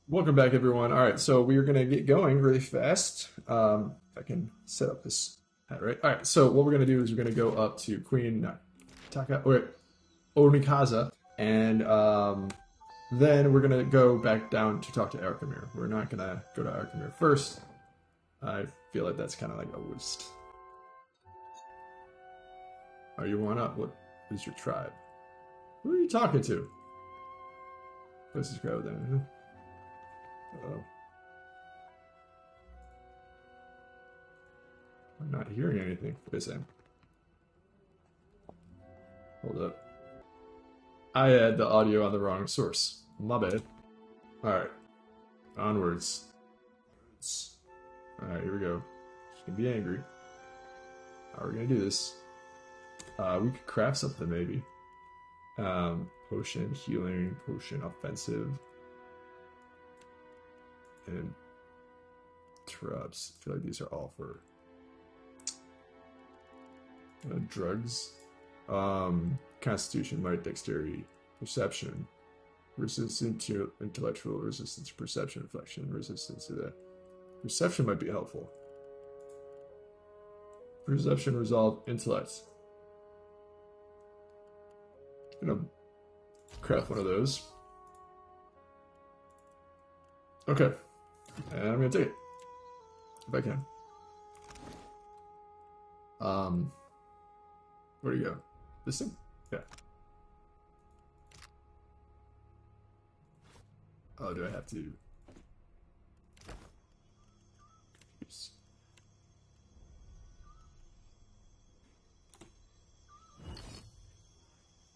Welcome back, everyone. All right, so we are going to get going really fast. If I can set up this hat right. All right, so what we're going to do is we're going to go up to Queen Ormikaza, and then we're going to go back down to talk to Arkemir. We're not going to go to Arkemir first. I feel like that's kind of like a waste. Are you one up? What is your tribe? Who are you talking to? Let's just go then. Uh-oh. I'm not hearing anything. Wait a second. Hold up. I had the audio on the wrong source. My bad. Alright. Onwards. Alright, here we go. She's gonna be angry. How are we gonna do this? We could craft something maybe. Potion, healing, potion, offensive. And traps. I feel like these are all for drugs. Constitution, might, dexterity, perception, resistance to intellectual, resistance to perception, reflection, resistance to that. Perception might be helpful. Perception, resolve, intellect. Gonna craft one of those. Okay. And I'm gonna take it. If I can. Where do you go? This thing? Yeah. Oh, do I have to? Jeez.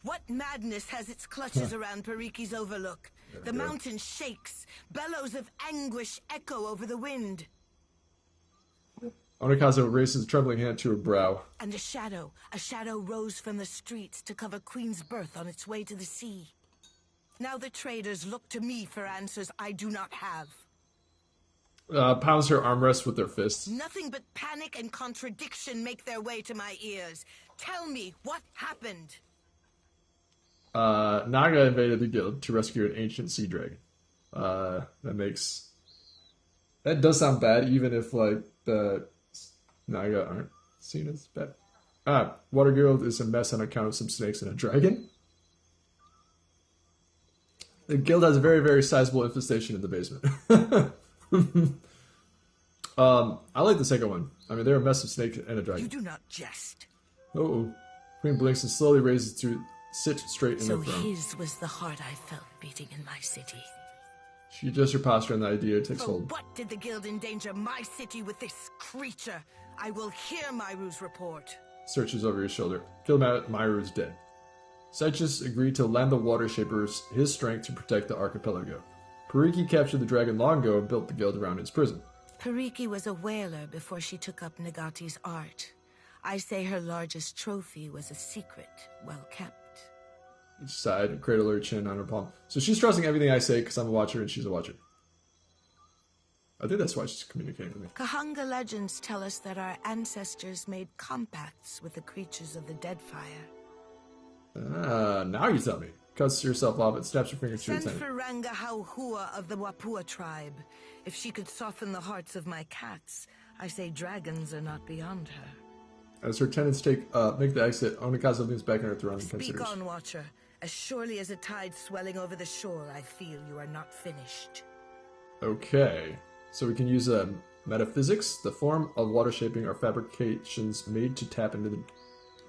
What madness has its clutches around Pariki's overlook? The mountain shakes. Bellows of anguish echo over the wind. Onikazo raises a trembling hand to her brow. And a shadow rose from the streets to cover Queen's Birth on its way to the sea. Now the traders look to me for answers I do not have. Pounds her armrest with their fists. Nothing but panic and contradiction make their way to my ears. Tell me, what happened? Naga invaded the guild to rescue an ancient sea dragon. That does sound bad, even if like the Naga aren't seen as bad. Water Guild is a mess on account of some snakes and a dragon. The guild has a very, very sizable infestation in the basement. I like the second one. I mean, they're a mess of snakes and a dragon. You do not jest. Oh, Queen blinks and slowly raises to sit straight in So her throne. his was the heart I felt beating in my city. She adjusts her posture and the idea takes For hold. what did the guild endanger my city with this creature? I will hear Myru's report. Searches over his shoulder. Myru is dead. Sychus agreed to lend the Water Shapers his strength to protect the archipelago. Pariki captured the dragon long ago and built the guild around its prison. Pariki was a whaler before she took up Nagati's art. I say her largest trophy was a secret, well kept. She sighed and cradled her chin on her palm. So she's trusting everything I say because I'm a watcher and she's a watcher. I think that's why she's communicating with me. Kahanga legends tell us that our ancestors made compacts with the creatures of the Deadfire. Now you tell me. Cuts herself off and snaps her fingers to her Send tent. for Ranga Hauhua of the Wapua tribe. If she could soften the hearts of my cats, I say dragons are not beyond her. As her tenants make the exit, Onikazo leans back in her throne and Speak considers. on, Watcher. As surely as a tide swelling over the shore, I feel you are not finished. Okay. So we can use metaphysics. The form of water shaping are fabrications made to tap into the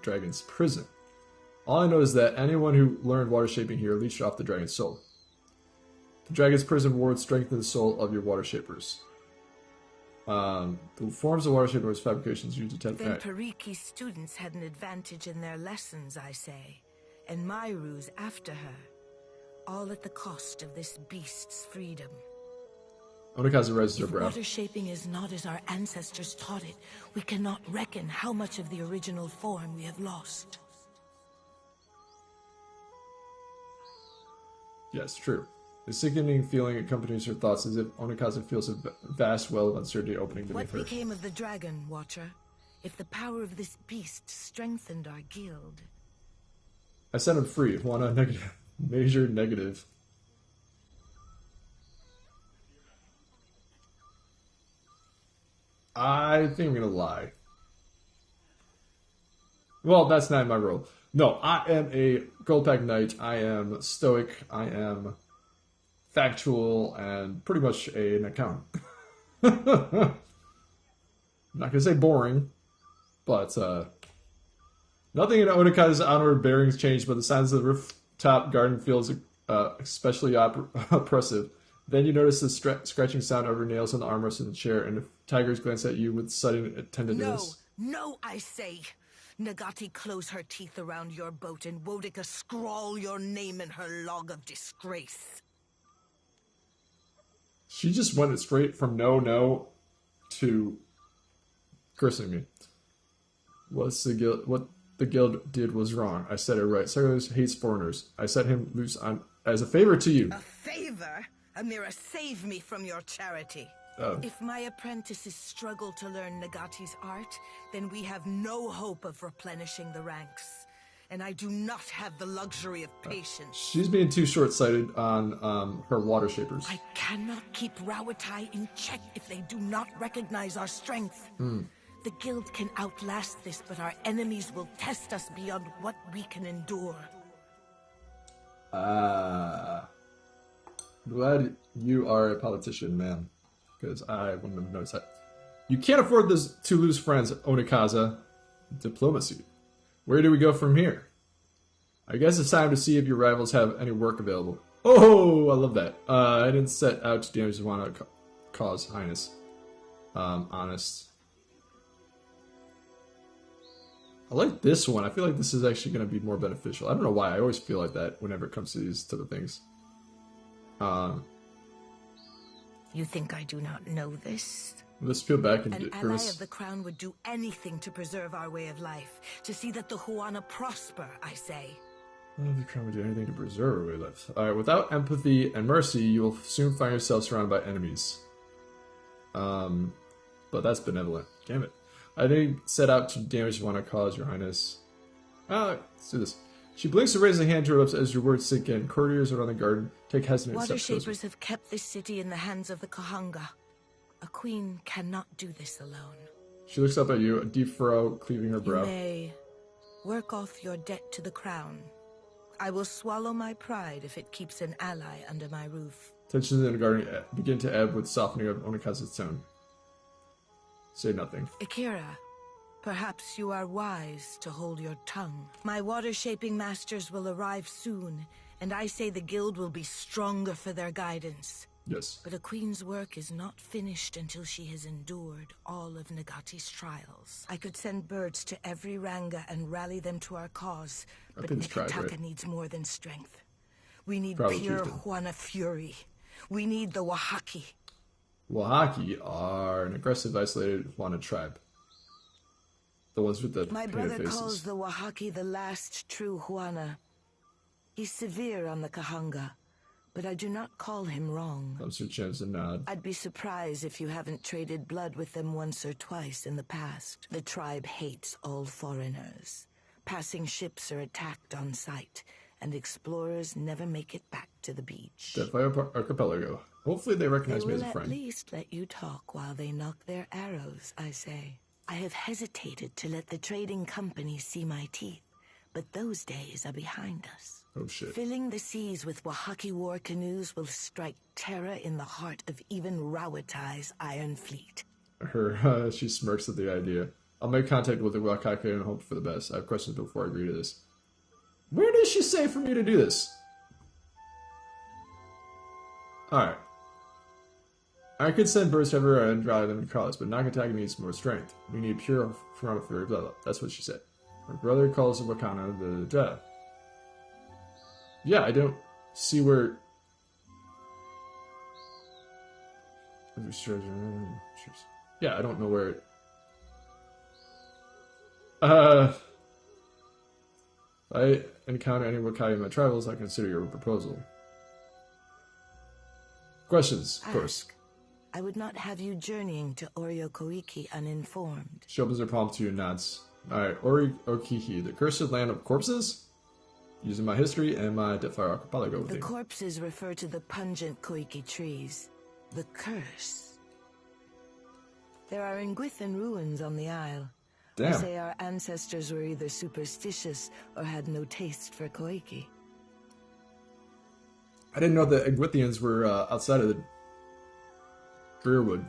dragon's prison. All I know is that anyone who learned water shaping here leached off the dragon's soul. The dragon's prison wards strengthen the soul of your water shapers. The forms of water shapers fabrications used to tap. Then Pariki's students had an advantage in their lessons, I say. And Myru's after her. All at the cost of this beast's freedom. Onikazu raises her brow. Water shaping is not as our ancestors taught it. We cannot reckon how much of the original form we have lost. Yes, true. The sickening feeling accompanies her thoughts as if Onikazu feels a vast well of uncertainty opening beneath What her. became of the dragon, Watcher? If the power of this beast strengthened our guild. I sent him free. One negative. Major negative. I think I'm gonna lie. Well, that's not my role. No, I am a gold pack knight. I am stoic. I am factual and pretty much an accountant. I'm not gonna say boring, but nothing in Onika's onward bearings changed, but the signs of the rooftop garden feels especially oppressive. Then you notice the scratching sound of her nails on the armrest of the chair, and the tigers glance at you with sudden tenderness. No, I say. Nagati close her teeth around your boat and Wodika scrawl your name in her log of disgrace. She just went straight from no to cursing me. What the guild did was wrong. I said it right. Cyrus hates foreigners. I set him loose on as a favor to you. A favor? Amira, save me from your charity. If my apprentices struggle to learn Nagati's art, then we have no hope of replenishing the ranks. And I do not have the luxury of patience. She's being too short-sighted on her water shapers. I cannot keep Rawatai in check if they do not recognize our strength. The guild can outlast this, but our enemies will test us beyond what we can endure. Glad you are a politician, man. Because I wouldn't have noticed that. You can't afford this to lose friends, Onikaza. Diplomacy. Where do we go from here? I guess it's time to see if your rivals have any work available. Oh, I love that. I didn't set out to damage the one cause, Highness. Honest. I like this one. I feel like this is actually going to be more beneficial. I don't know why. I always feel like that whenever it comes to these type of things. You think I do not know this? Let's peel back and An ally of the crown would do anything to preserve our way of life, to see that the Huana prosper, I say. The crown would do anything to preserve our way of life. Alright, without empathy and mercy, you will soon find yourself surrounded by enemies. But that's benevolent. Damn it. I didn't set out to damage the Huana cause, Your Highness. Let's do this. She blinks and raises a hand to her lips as your words sink in. Courtiers around the garden take hesitant Water steps closer. shapers have kept this city in the hands of the Kahanga. A queen cannot do this alone. She looks up at you, a deep furrow cleaving her brow. You may work off your debt to the crown. I will swallow my pride if it keeps an ally under my roof. Tensions in the garden begin to ebb with softening of Onikaza's tone. Say nothing. Akira, perhaps you are wise to hold your tongue. My water-shaping masters will arrive soon, and I say the guild will be stronger for their guidance. Yes. But a queen's work is not finished until she has endured all of Nagati's trials. I could send birds to every Ranga and rally them to our cause, but Nikitaka needs more than strength. We need pure Huana fury. We need the Wahaki. Wahaki are an aggressive, isolated Huana tribe. The ones with the My brother faces. calls the Wahaki the last true Huana. He's severe on the Kahanga, but I do not call him wrong. Thumbs her chins and nod. I'd be surprised if you haven't traded blood with them once or twice in the past. The tribe hates all foreigners. Passing ships are attacked on sight, and explorers never make it back to the beach. Deadfire Archipelago. Hopefully they recognize me as a friend. They will at least let you talk while they knock their arrows, I say. I have hesitated to let the trading companies see my teeth, but those days are behind us. Oh shit. Filling the seas with Wahaki war canoes will strike terror in the heart of even Rawatai's Iron Fleet. She smirks at the idea. I'll make contact with the Wahaki and hope for the best. I have questions before I agree to this. Where does she say for me to do this? Alright. I could send birds everywhere and drive them to college, but Nagataka needs more strength. We need pure Frontal Fury, blah blah. That's what she said. Her brother calls the Wakana the Death. Yeah, I don't see where... Yeah, I don't know where... If I encounter any Wakai in my travels, I consider your proposal. Questions, of course. I would not have you journeying to Oriokoiki uninformed. She opens her palm to you and nods. Alright, Oriokoiki, the cursed land of corpses? Using my history and my Deadfire Archipelago The thing. corpses refer to the pungent Koiki trees. The curse. There are Nguithan ruins on the isle. Damn. They say our ancestors were either superstitious or had no taste for koiki. I didn't know the Nguithians were outside of the Drearwood.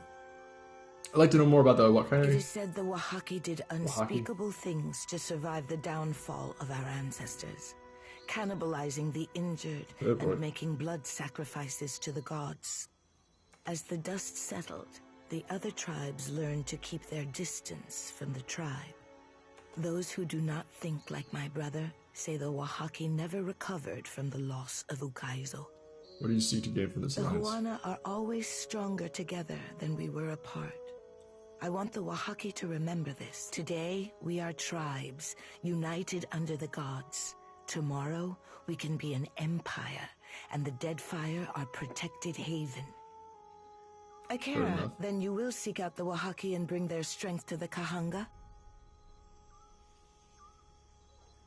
I'd like to know more about the what kind of... It is said the Wahaki did unspeakable things to survive the downfall of our ancestors, cannibalizing the injured and making blood sacrifices to the gods. As the dust settled, the other tribes learned to keep their distance from the tribe. Those who do not think like my brother say the Wahaki never recovered from the loss of Ukaizo. What do you seek to gain from this alliance? The Huana are always stronger together than we were apart. I want the Wahaki to remember this. Today, we are tribes, united under the gods. Tomorrow, we can be an empire, and the Deadfire our protected haven. Akira, then you will seek out the Wahaki and bring their strength to the Kahanga?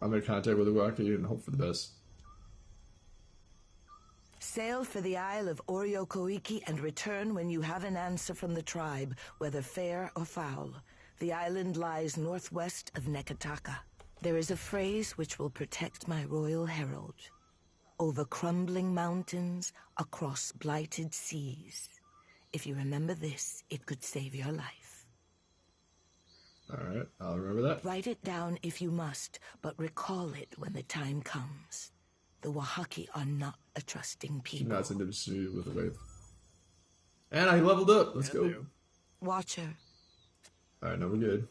I'll make contact with the Wahaki and hope for the best. Sail for the Isle of Oryokoiki and return when you have an answer from the tribe, whether fair or foul. The island lies northwest of Nekataka. There is a phrase which will protect my royal herald. Over crumbling mountains, across blighted seas. If you remember this, it could save your life. Alright, I'll remember that. Write it down if you must, but recall it when the time comes. The Wahaki are not a trusting people. Not into pursuit with a wave. And I leveled up. Let's go. Watcher. Alright, now we're good.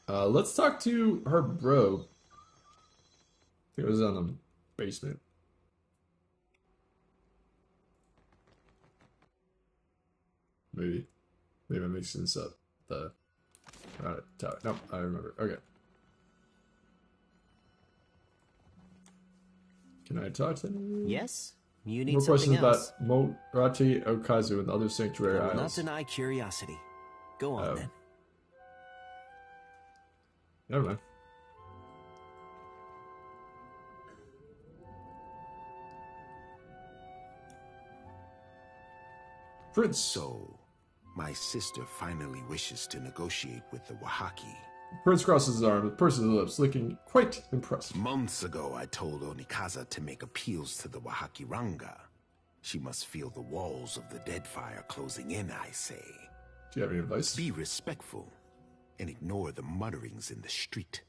Let's talk to her bro. I think it was on the basement. Maybe. Maybe I'm mixing this up. Alright, tower. Nope, I remember. Okay. Can I talk to him? Yes? You need more something questions else. about Morati, Okazu, and other sanctuary I will not isles. deny curiosity. Go on, then. Never mind. Prince. So, my sister finally wishes to negotiate with the Wahaki. Prince crosses his arms, purses his lips, looking quite impressed. Months ago, I told Onikaza to make appeals to the Wahaki Ranga. She must feel the walls of the Deadfire closing in, I say. Do you have any advice? Be respectful and ignore the mutterings in the street.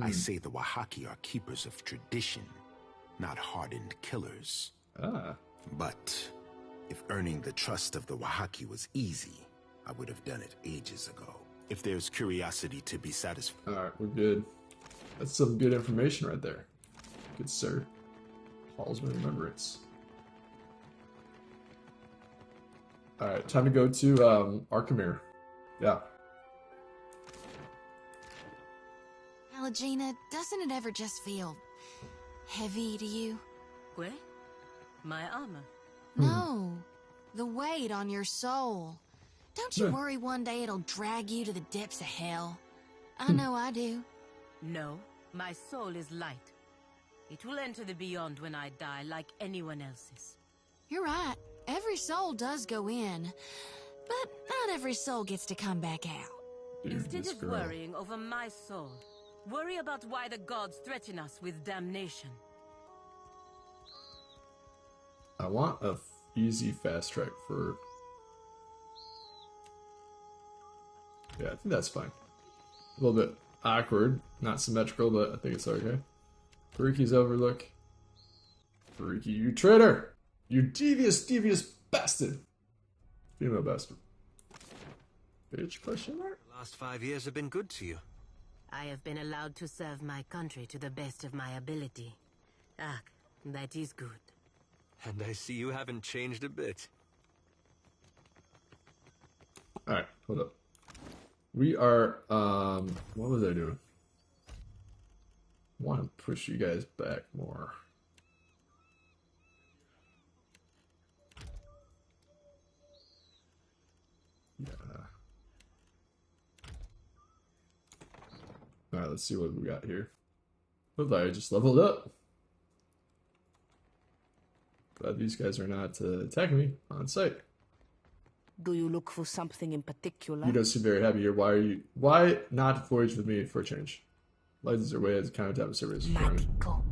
I say the Wahaki are keepers of tradition, not hardened killers. Ah. But if earning the trust of the Wahaki was easy, I would have done it ages ago. If there's curiosity to be satisfied. Alright, we're good. That's some good information right there. Good sir. Hall's remembrance. Alright, time to go to Archimere. Yeah. Alagina, doesn't it ever just feel heavy to you? What? My armor? No, the weight on your soul. Don't you worry one day it'll drag you to the depths of hell? I know I do. No, my soul is light. It will enter the beyond when I die, like anyone else's. You're right. Every soul does go in, but not every soul gets to come back out. Dude, Instead this of girl. worrying over my soul, worry about why the gods threaten us with damnation. I want a easy fast track for... Yeah, I think that's fine. A little bit awkward, not symmetrical, but I think it's okay. Faruki's overlook. Faruki, you traitor! You devious, devious bastard! Female bastard. Bitch, question mark? The last 5 years have been good to you. I have been allowed to serve my country to the best of my ability. Ah, that is good. And I see you haven't changed a bit. Alright, hold up. We are, what was I doing? I want to push you guys back more. Yeah. Alright, let's see what we got here. Looked like I just leveled up. Glad these guys are not attacking me on sight. Do you look for something in particular? You don't seem very happy here. Why not voyage with me for a change? License are way as a counterattack service. Magico.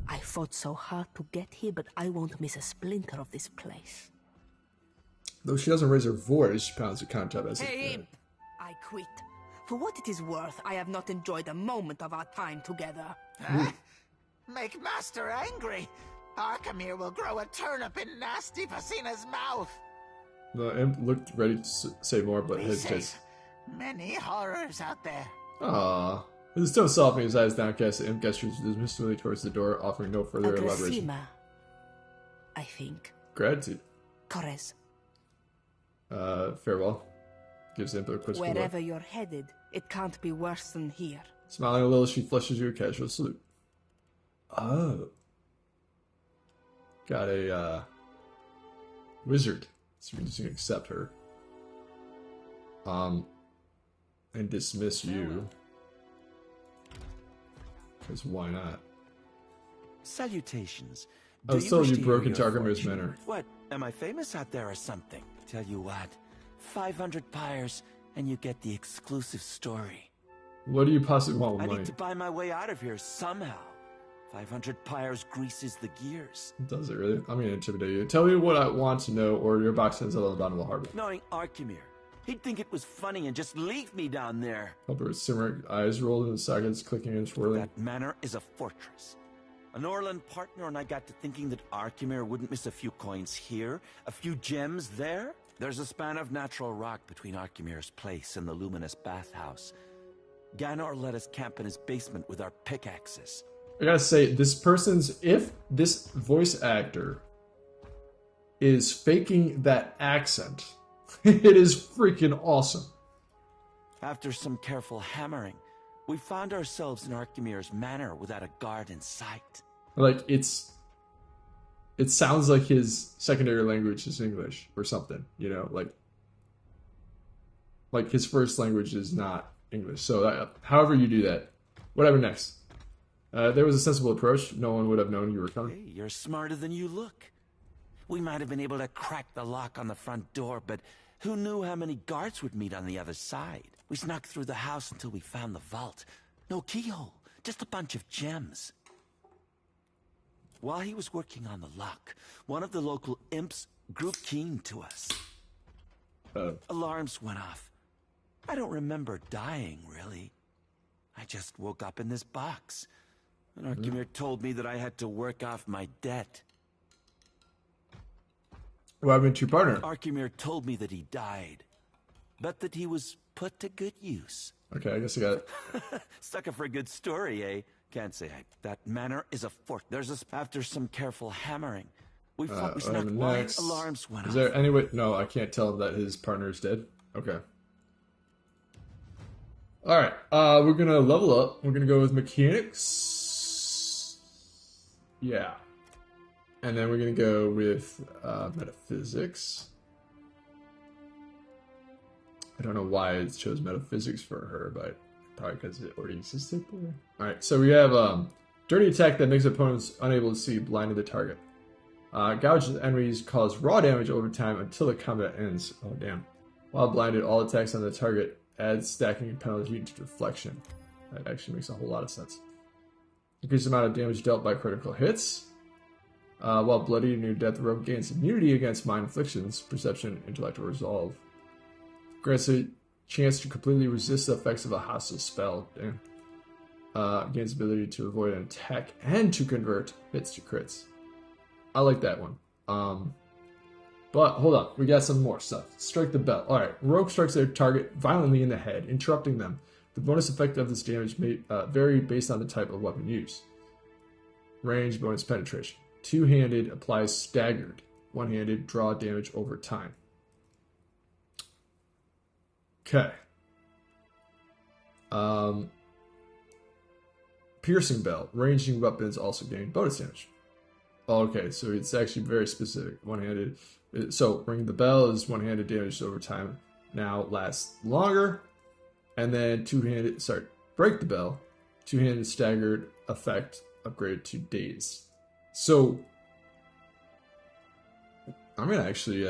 I fought so hard to get here, but I won't miss a splinter of this place. Though she doesn't raise her voice, she pounds the counterattack as Hey, I quit. For what it is worth, I have not enjoyed a moment of our time together. Make Master angry. Arkemir will grow a turnip in nasty Pasina's mouth. The imp looked ready to say more, but hesitates. Many horrors out there. Ah, with his tone softening, his eyes downcast, the imp gestures dismissively towards the door, offering no further elaboration. I think. Gratitude. Corres. Farewell. Gives the imp a quizzical look. Wherever you're headed, it can't be worse than here. Smiling a little, she flushes you a casual salute. Oh. Got a, wizard. So we're just gonna accept her. And dismiss you. Because why not? Salutations. I was told you broke into Archimedes Manor. What? Am I famous out there or something? Tell you what. 500 pyres, and you get the exclusive story. What do you possibly want with I money? need to buy my way out of here somehow. 500 pyres greases the gears. Does it really? I'm gonna intimidate you. Tell me what I want to know, or your box ends up on the bottom of the harbor. Knowing Arkemir, he'd think it was funny and just leave me down there. Hubbard's simmering eyes rolled in the sockets, clicking and swirling. That manor is a fortress. An Orland partner and I got to thinking that Arkemir wouldn't miss a few coins here, a few gems there. There's a span of natural rock between Archimir's place and the luminous bathhouse. Ganor let us camp in his basement with our pickaxes. I gotta say, if this voice actor is faking that accent, it is freaking awesome. After some careful hammering, we found ourselves in Archimir's manor without a guard in sight. Like, it sounds like his secondary language is English or something, you know, like his first language is not English. So however you do that, whatever next. There was a sensible approach. No one would have known you were coming. Hey, you're smarter than you look. We might have been able to crack the lock on the front door, but who knew how many guards would meet on the other side? We snuck through the house until we found the vault. No keyhole, just a bunch of gems. While he was working on the lock, one of the local imps grew keen to us. Alarms went off. I don't remember dying, really. I just woke up in this box. And Arkemir told me that I had to work off my debt. What happened to your partner? Arkemir told me that he died, but that he was put to good use. Okay, I guess I got it. Sucker for a good story, eh? Can't say that manor is a fort. After some careful hammering, we snuck by. Alarms went off. Is there any way? No, I can't tell him that his partner is dead. Okay. All right. We're gonna level up. We're gonna go with mechanics. Yeah. And then we're gonna go with metaphysics. I don't know why it chose metaphysics for her, but probably because it already existed. Alright, so we have dirty attack that makes opponents unable to see, blinding the target. Gouge enemies cause raw damage over time until the combat ends. Oh damn. While blinded, all attacks on the target adds stacking penalty to deflection. That actually makes a whole lot of sense. Increased amount of damage dealt by critical hits. While bloodied near death, rogue gains immunity against mind afflictions, perception, intellect, or resolve. Grants a chance to completely resist the effects of a hostile spell. Damn. Gains ability to avoid an attack and to convert hits to crits. I like that one. But hold on, we got some more stuff. Strike the bell. Alright, rogue strikes their target violently in the head, interrupting them. The bonus effect of this damage may vary based on the type of weapon used. Range, bonus penetration. Two-handed applies staggered. One-handed, draw damage over time. Okay. Piercing bell. Ranging weapons also gain bonus damage. Okay, so it's actually very specific. One-handed. So, ring the bell is one-handed damage over time. Now lasts longer. And then two-handed, break the bell. Two-handed staggered effect upgraded to daze. So, I'm going to actually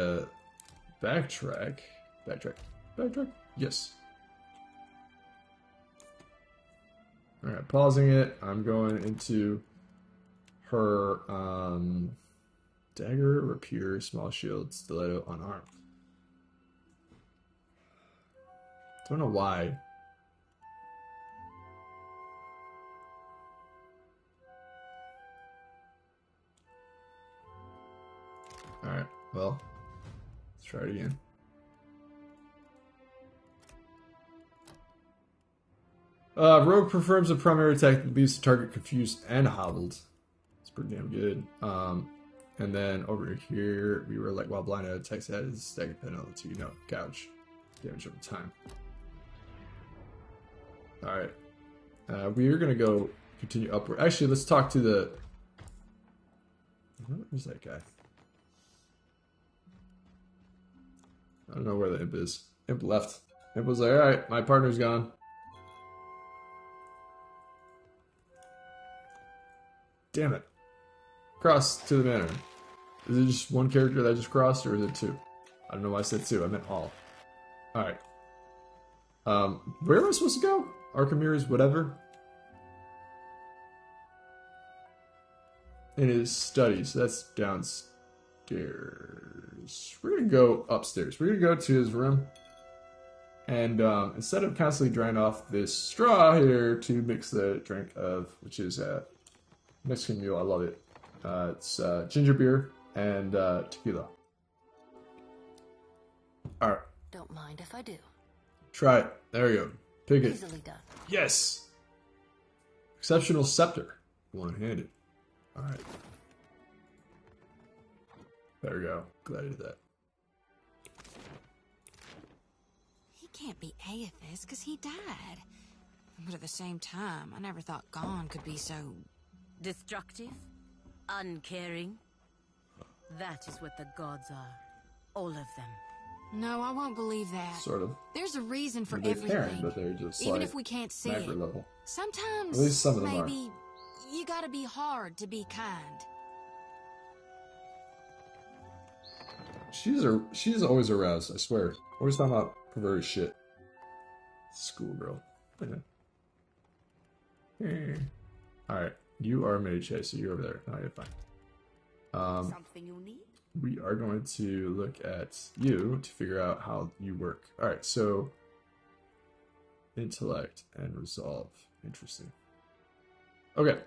backtrack. Backtrack. Yes. Alright, pausing it. I'm going into her dagger, rapier, small shield, stiletto, unarmed. Don't know why. Alright, well, let's try it again. Rogue performs a primary attack that leaves the target confused and hobbled. It's pretty damn good. And then over here, we were like, while blinded, attacks that is stagger penalty, gouge damage over time. Alright. We are going to go continue upward. Actually, let's talk to the... Where's that guy? I don't know where the imp is. Imp left. Imp was like, alright, my partner's gone. Damn it. Cross to the manor. Is it just one character that just crossed, or is it two? I don't know why I said two. I meant all. Alright. Where am I supposed to go? Archimedes, whatever. In his study, so that's downstairs. We're gonna go upstairs. We're gonna go to his room. And instead of constantly drying off this straw here to mix the drink of, which is Mexican mule, I love it. It's ginger beer and tequila. Alright. Don't mind if I do. Try it. There we go. Pick it. Easily done. Yes! Exceptional scepter. One-handed. Alright. There we go. Glad I did that. He can't be Aethys because he died. But at the same time, I never thought Gone could be so... Destructive? Uncaring? That is what the gods are. All of them. No, I won't believe that. Sort of. There's a reason for They're everything. caring, but they're just even like if we can't see it. macro level. Sometimes, At least some of them maybe, you gotta be hard to be kind. She's always aroused, I swear. Always talking about perverted shit. Schoolgirl. Alright. You are a mage, so you're over there. No, you're fine. Something you need? We are going to look at you to figure out how you work. Alright, so intellect and resolve. Interesting. Okay.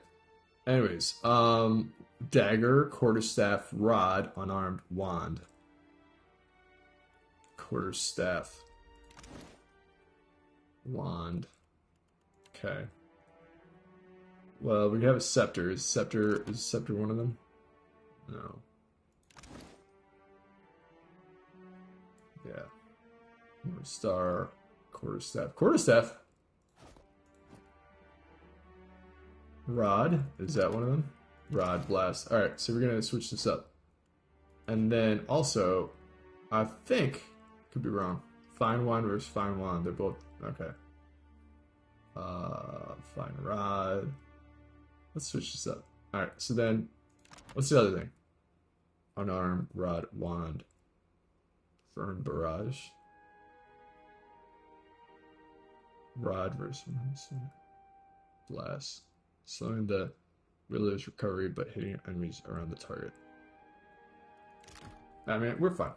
Anyways, dagger, quarterstaff, rod, unarmed, wand. Quarterstaff. Wand. Okay. Well, we have a scepter. Is scepter one of them? No. Yeah. North Star, quarterstaff. Quarterstaff? Rod? Is that one of them? Rod, blast. Alright, so we're going to switch this up. And then also, I think, could be wrong, fine wand versus fine wand. They're both, okay. Fine rod. Let's switch this up. Alright, so then, what's the other thing? Unarmed, rod, wand. Firm barrage. Rod versus blast. Slowing the wielders' recovery, but hitting enemies around the target. I mean, we're fine.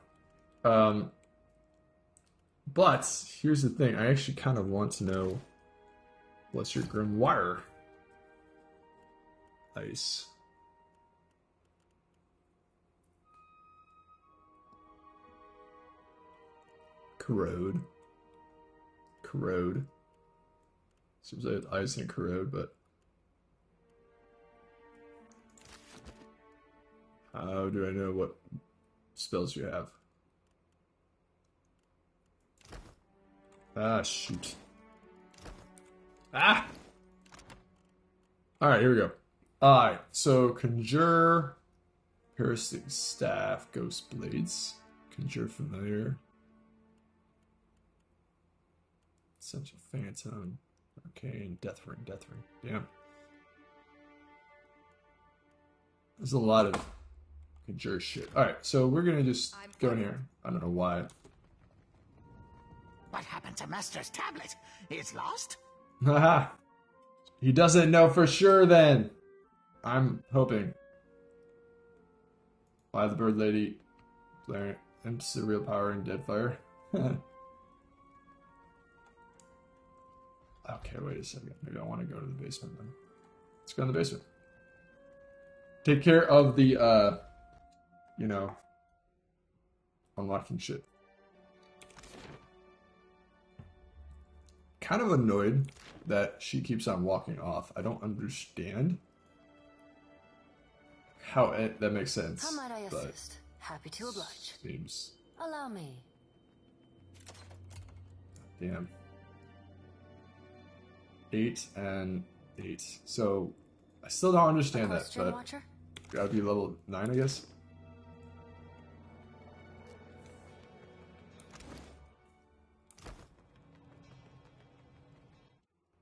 But, here's the thing. I actually kind of want to know what's your grimoire. Ice. Corrode. Corrode. Seems like ice and corrode, but how do I know what spells you have? Ah, shoot. Ah! Alright, here we go. Alright, so Conjure, Piercing Staff, Ghost Blades, Conjure Familiar, Essential Phantom, Arcane, Death Ring. Damn. There's a lot of Jerk shit. Alright, so we're gonna just go in here. I don't know why. What happened to Master's tablet? It's lost? Haha. He doesn't know for sure then. I'm hoping. Why the bird lady blaring imps the real power in Deadfire. Okay, wait a second. Maybe I want to go to the basement then. Let's go in the basement. Take care of the, you know, unlocking shit. Kind of annoyed that she keeps on walking off. I don't understand how that makes sense. How might I assist? Happy to oblige. Seems. Allow me. Damn. 8 and 8. So I still don't understand that, but Watcher? gotta be level 9, I guess.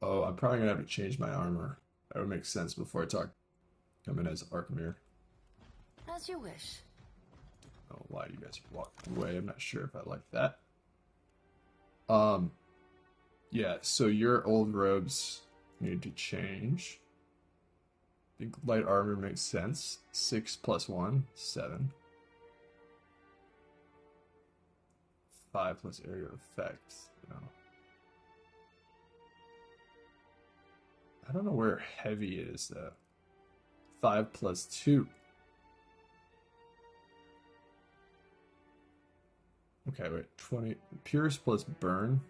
Oh, I'm probably gonna have to change my armor. That would make sense before I come in as Archimere. As you wish. I don't know why you guys walked away. I'm not sure if I like that. Yeah, so your old robes need to change. I think light armor makes sense. 6 plus 1, 7. 5 plus area effect. No. I don't know where heavy is though. 5 plus 2. Okay, wait. 20. Pierce plus burn.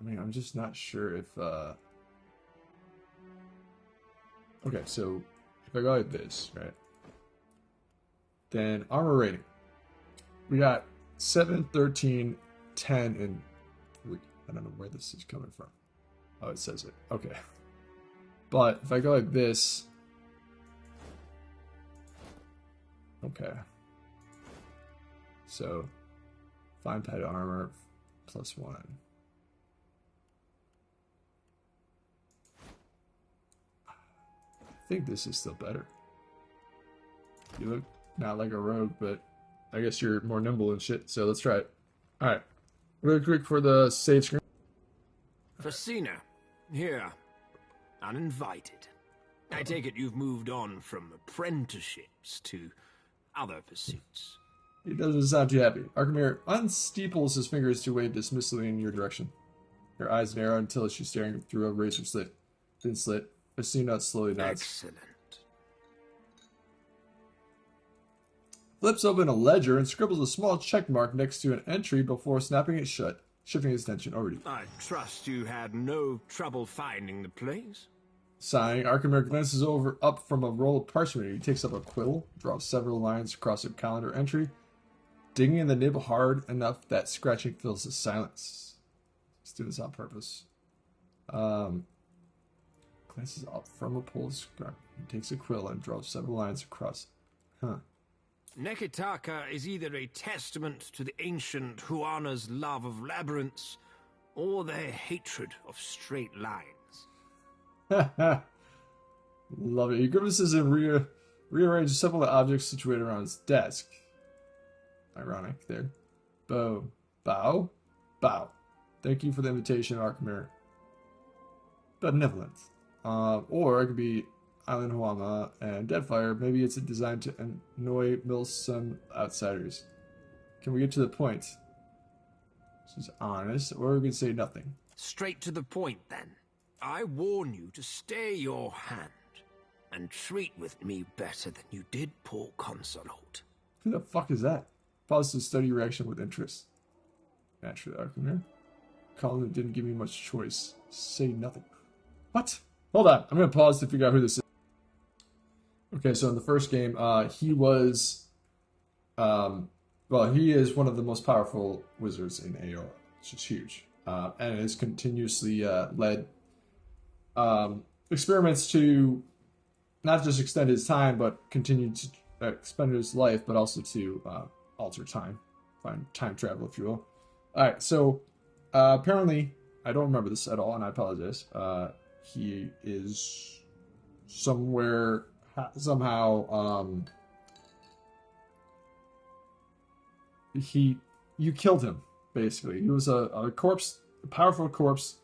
I mean, I'm just not sure if, okay, so if I go like this, right? Then armor rating. We got 7, 13, 10, and 3. I don't know where this is coming from. Oh, it says it. Okay. But if I go like this. Okay. So, fine pad armor plus 1. I think this is still better. You look not like a rogue, but I guess you're more nimble and shit, so let's try it. Alright. Really quick for the save screen. Fasina, here. Uninvited. I take it you've moved on from apprenticeships to other pursuits. He doesn't sound too happy. Archimere unsteeples his fingers to wave dismissively in your direction. Her eyes narrow until she's staring through a razor slit. Thin slit. Fasina slowly nods. Excellent. Flips open a ledger and scribbles a small check mark next to an entry before snapping it shut, shifting his attention over to you. I trust you had no trouble finding the place? Sighing, Archimere glances up from a roll of parchment. He takes up a quill, draws several lines across a calendar entry, digging in the nib hard enough that scratching fills the silence. Let's do this on purpose. Glances up from a pull scrap. He takes a quill and draws several lines across. Nekitaka is either a testament to the ancient Huana's love of labyrinths, or their hatred of straight lines. Love it. He grimaces and rearranges several objects situated around his desk. Ironic there. Bow. Thank you for the invitation, Archimere. Benevolent. Or it could be Island Huama and Deadfire. Maybe it's designed to annoy some outsiders. Can we get to the point? This is honest, or we can say nothing. Straight to the point, then. I warn you to stay your hand and treat with me better than you did poor Consulate. Who the fuck is that? Pause to study your reaction with interest. Naturally, Archimere. Colin didn't give me much choice. Say nothing. What? Hold on. I'm going to pause to figure out who this is. Okay, so in the first game, he was... well, he is one of the most powerful wizards in AO, which is huge. And has continuously led experiments to not just extend his time, but continue to expend his life, but also to alter time. Find time travel, if you will. Alright, so apparently, I don't remember this at all, and I apologize. He is somehow, you killed him, basically. He was a corpse, a powerful corpse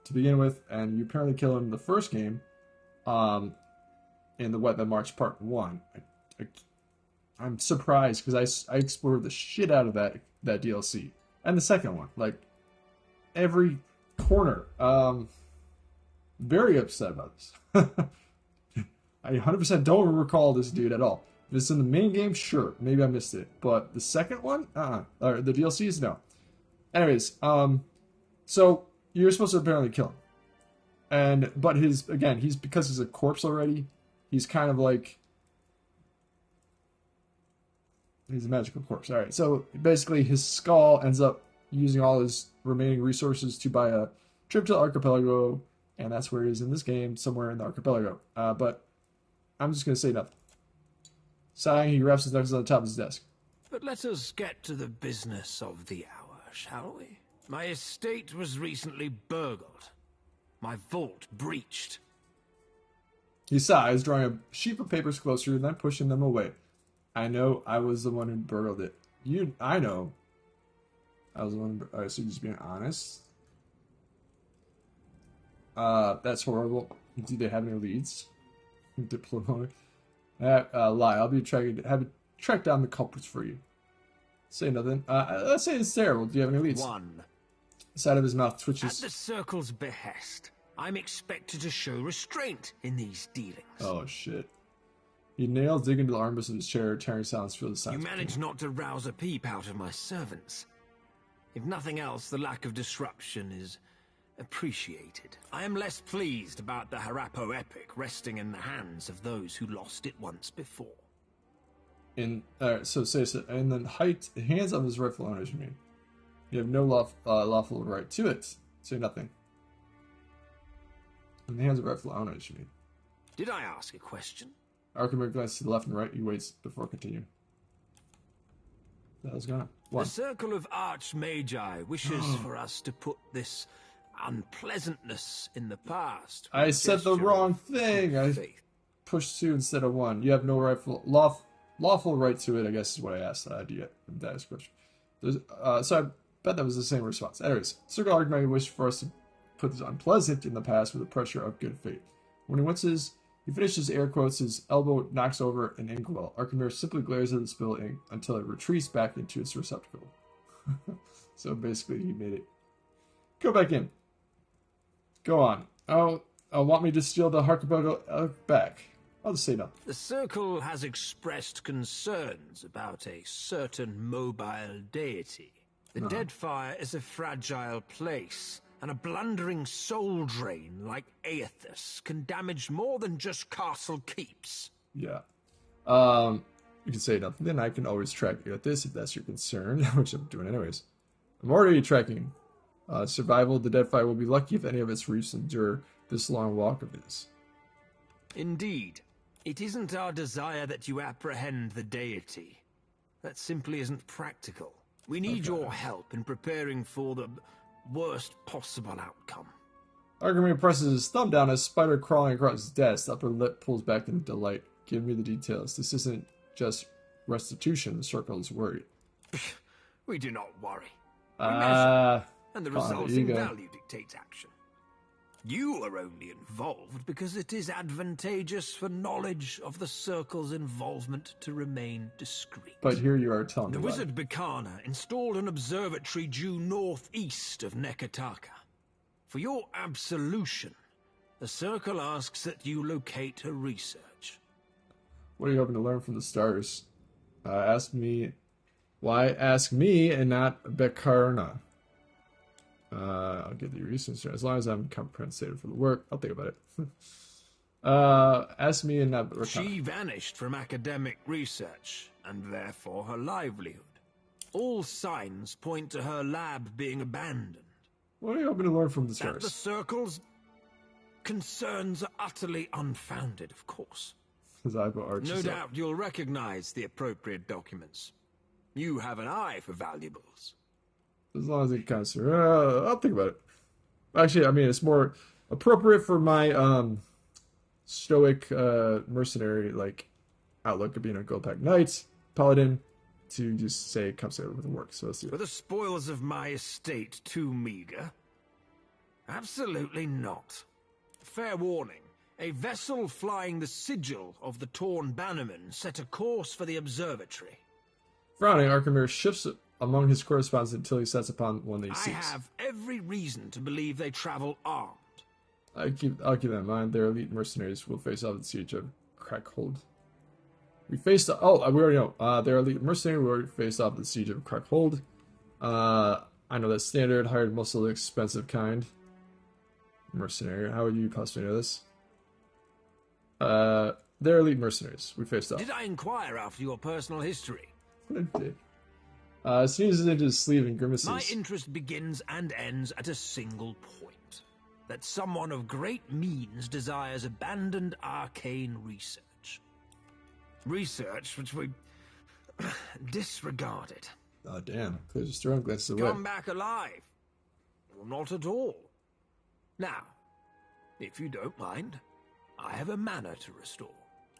to begin with, and you apparently killed him in the first game, in the Wet Men March Part 1. I'm surprised, because I explored the shit out of that DLC. And the second one, like, every corner. Very upset about this. I 100% don't recall this dude at all. If it's in the main game, sure, maybe I missed it. But the second one, or the DLCs, no. Anyways, so you're supposed to apparently kill him, but he's because he's a corpse already. He's kind of like, he's a magical corpse. All right, so basically his skull ends up using all his remaining resources to buy a trip to the archipelago, and that's where he is in this game, somewhere in the archipelago. But I'm just gonna say nothing. Sighing, he wraps his knuckles on the top of his desk. But let us get to the business of the hour, shall we? My estate was recently burgled. My vault breached. He sighs, drawing a sheaf of papers closer and then pushing them away. I know I was the one who burgled it. I know. I was the one. So you're just being honest. That's horrible. Do they have any leads? Diplomatic. Lie. I'll be track down the culprits for you. Say nothing. Let's say it's terrible. Do you have any leads? One. The side of his mouth twitches. At the Circle's behest, I'm expected to show restraint in these dealings. Oh, shit. He nails dig into the armrest of his chair, tearing silence through the silence. You managed not to rouse a peep out of my servants. If nothing else, the lack of disruption is appreciated. I am less pleased about the Harappo epic resting in the hands of those who lost it once before. So say so. And then hands of his rightful owners, you mean? You have no lawful right to it. Say nothing. In the hands of rightful owners, you mean? Did I ask a question? Archimer glances to the left and right. He waits before continuing. That was gone. One. The Circle of Archmagi wishes for us to put this unpleasantness in the past. I said the wrong thing. I pushed 2 instead of 1. You have no lawful right to it, I guess is what I asked that idea. That is question. So I bet that was the same response. Anyways, Circle Archmagi wished for us to put this unpleasant in the past with the pressure of good fate. When he finishes air quotes, his elbow knocks over an inkwell. Archimer simply glares at the spilled ink until it retreats back into its receptacle. So basically, he made it go back in. Go on. Oh, want me to steal the archipelago back? I'll just say no. The Circle has expressed concerns about a certain mobile deity. The Deadfire is a fragile place, and a blundering soul drain like Aethys can damage more than just castle keeps. Yeah. You can say nothing, then I can always track you at this if that's your concern, which I'm doing anyways. I'm already tracking. Survival, the Deadfire will be lucky if any of its reefs endure this long walk of his. Indeed. It isn't our desire that you apprehend the deity. That simply isn't practical. We need your help in preparing for the worst possible outcome. Archimer presses his thumb down as spider crawling across his desk. The upper lip pulls back in delight. Give me the details. This isn't just restitution. The Circle is worried. We do not worry. We measure, and the resulting ego. value dictates action. You are only involved because it is advantageous for knowledge of the Circle's involvement to remain discreet. But here you are telling me the wizard Bikana installed an observatory due northeast of Nekataka. For your absolution, the Circle asks that you locate her research. What are you hoping to learn from the stars? Ask me. Why ask me and not Bikana? I'll get the research as long as I'm compensated for the work. I'll think about it. Ask me and not Bikana. She vanished from academic research, and therefore her livelihood. All signs point to her lab being abandoned. What are you hoping to learn from the stars? That the Circle's concerns are utterly unfounded, of course. No doubt you'll recognize the appropriate documents. You have an eye for valuables. As long as it counts. I'll think about it. Actually, I mean, it's more appropriate for my stoic mercenary like outlook of being a gold pack knight, paladin, to just say comes out with the work. So let's do it. Were the spoils of my estate too meager? Absolutely not. Fair warning. A vessel flying the sigil of the Torn Bannerman set a course for the observatory. Frowning, Arkhamir shifts among his correspondents until he sets upon one that he seeks. I have every reason to believe they travel armed. I'll keep that in mind. Their elite mercenaries will face off at the siege of Crackhold. We already know. Their elite mercenary will face off at the siege of Crackhold. I know that standard, hired muscle, expensive kind. Mercenary. How would you possibly know this? They're elite mercenaries. We faced off. Did I inquire after your personal history? What I did. Sneezes into his sleeve and grimaces. My interest begins and ends at a single point. That someone of great means desires abandoned arcane research. Research which we disregarded. Oh, damn. Clears his throat, glances away. Come back alive. Well, not at all. Now, if you don't mind, I have a manor to restore.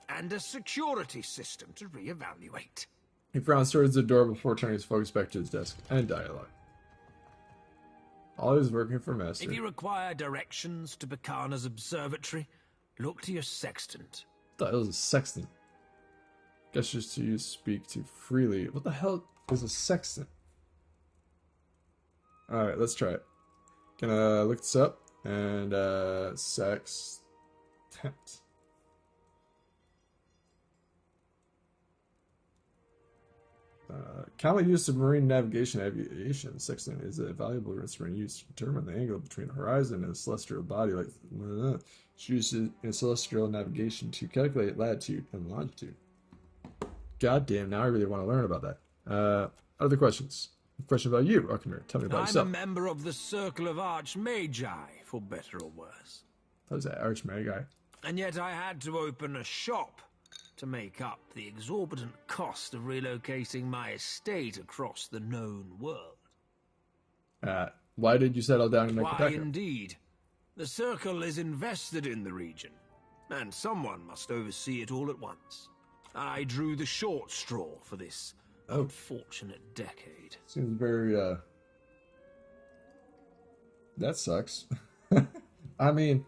And a security system to reevaluate. He frowns towards the door before turning his focus back to his desk and dialogue. Always working for Master. If you require directions to Bacana's observatory, look to your sextant. What the hell is a sextant? Gestures to you speak to freely. What the hell is a sextant? Alright, let's try it. Gonna look this up. And, sextant. Commonly used in marine navigation and aviation, sextant is a valuable instrument used to determine the angle between the horizon and a celestial body. It's used in celestial navigation to calculate latitude and longitude. God damn, now I really want to learn about that. Other questions? Question about you, Arkhamir. Tell me about yourself. I'm a member of the Circle of Archmagi, for better or worse. That was that Archmagi. And yet I had to open a shop to make up the exorbitant cost of relocating my estate across the known world. Why did you settle down in Why, Nekapeka? indeed. The Circle is invested in the region, and someone must oversee it all at once. I drew the short straw for this unfortunate decade. Seems very, that sucks. I mean,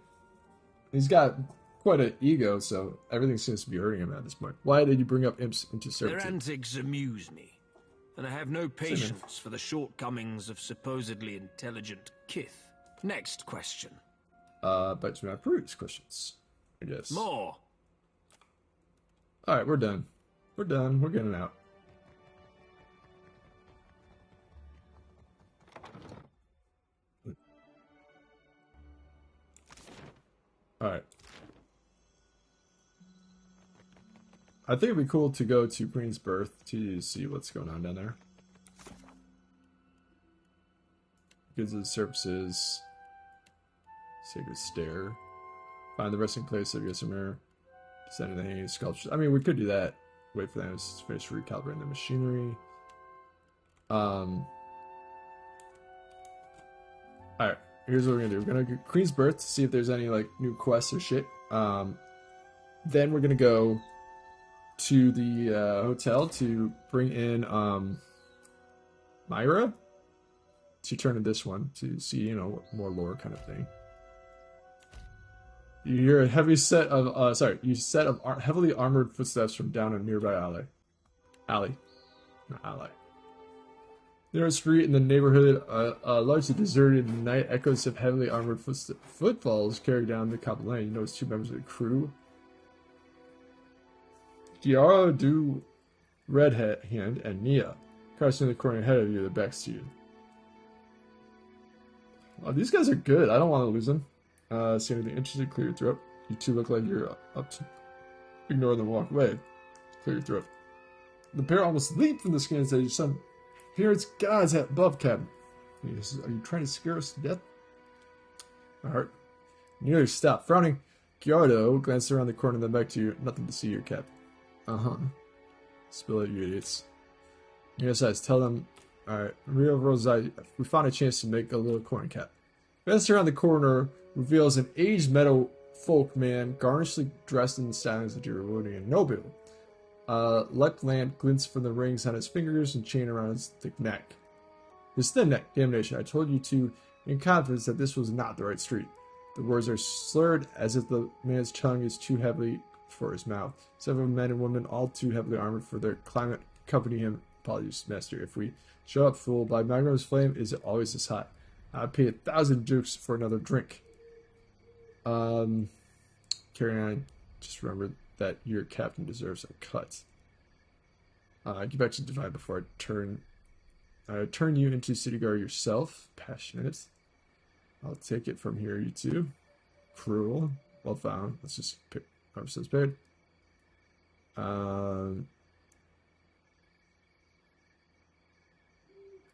he's got quite an ego, so everything seems to be hurting him at this point. Why did you bring up imps into servitude? Their antics amuse me, and I have no patience for the shortcomings of supposedly intelligent kith. Next question. Back to my previous questions, I guess. More. Alright, we're done. We're done. We're getting out. Alright. I think it'd be cool to go to Queen's Birth to see what's going on down there. Goods and services. Sacred Stair. Find the resting place of Yosemite. Descend the hanging sculptures. I mean, we could do that. Wait for them to finish recalibrating the machinery. Alright, here's what we're gonna do. We're gonna go Queen's Birth to see if there's any like new quests or shit. Then we're gonna go to the hotel to bring in Myra to turn in this one to see, you know, more lore kind of thing. You hear a heavy set of heavily armored footsteps from down a nearby alley. Near a street in the neighborhood, largely deserted in the night, echoes of heavily armored footfalls carry down the cobbled lane. You notice two members of the crew. Giara, Du, Red Hand, and Nia, crouching in the corner ahead of you, their backs to you. Oh, these guys are good. I don't want to lose them. See anything interesting? Clear your throat. You two look like you're up to ignore them, walk away. Clear your throat. The pair almost leap from the skin and say, "Your son, here it's God's above cabin." He says, "Are you trying to scare us to death?" My heart nearly stopped. Frowning, Giardo glanced around the corner and then back to you. Nothing to see your cap. Spill it, you idiots. Yes, guys, tell them. Alright, Rio Rosai, we found a chance to make a little corn cap. Glancing around the corner reveals an aged metal folk man, garnishly dressed in the styles of Jeronian noble. Luck lamp glints from the rings on his fingers and chain around his thick neck. His thin neck, damnation, I told you to in confidence that this was not the right street. The words are slurred as if the man's tongue is too heavily for his mouth. Several men and women, all too heavily armored for their climate, accompany him. Apologies, master. If we show up, fool, by Magnum's flame, is it always this hot? I'd pay 1,000 dukes for another drink. Carry on. Just remember that your captain deserves a cut. Get back to Divine before I turn you into city guard yourself. Passionate. I'll take it from here, you two. Cruel. Well found. Let's just pick ourselves paired.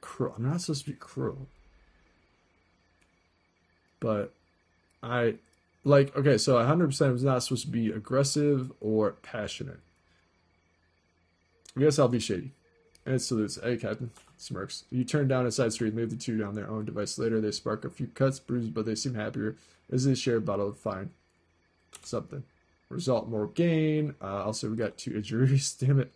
Cruel. I'm not supposed to be cruel. But okay, so 100% was not supposed to be aggressive or passionate. I guess I'll be shady. And it salutes. Hey, Captain. Smirks. You turn down a side street and leave the two on their own device. Later, they spark a few cuts, bruises, but they seem happier. This is a shared bottle of fine. Something. Result, more gain. Also, we got 2 injuries. Damn it.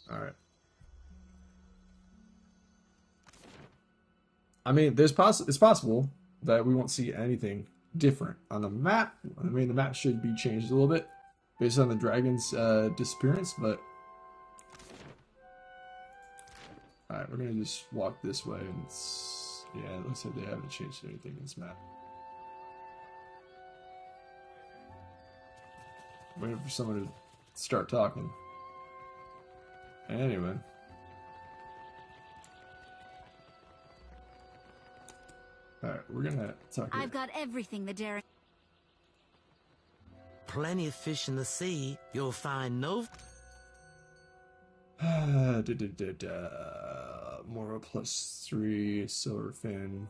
Alright. I mean, it's possible that we won't see anything different on the map. I mean, the map should be changed a little bit based on the dragon's disappearance, but alright, we're gonna just walk this way, and yeah, it looks like they haven't changed anything in this map. Waiting for someone to start talking. Anyway. Alright, we're gonna talk here. I've got everything the dairy. Plenty of fish in the sea. You'll find no. Moral +3, silverfin.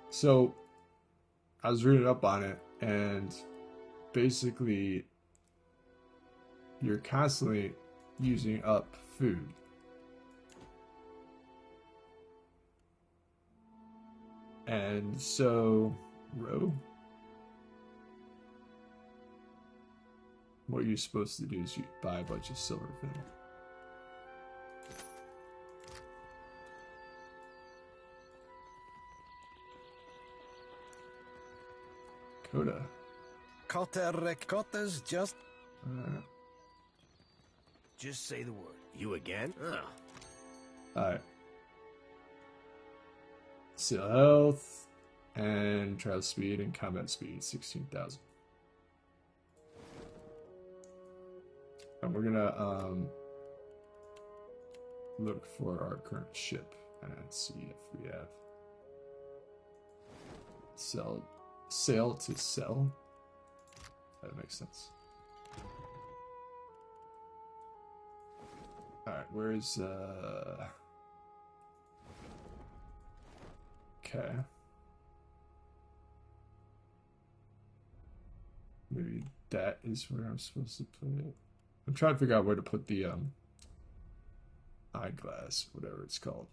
So, I was reading up on it, and basically, you're constantly using up food. And so, what you're supposed to do is you buy a bunch of silverfin. Coda. Cota's just... Just say the word. You again? Alright. Seal health and travel speed and combat speed 16,000. And we're gonna look for our current ship and see if we have sail to sell. That makes sense. Alright, where's okay. Maybe that is where I'm supposed to put it. I'm trying to figure out where to put the eyeglass, whatever it's called.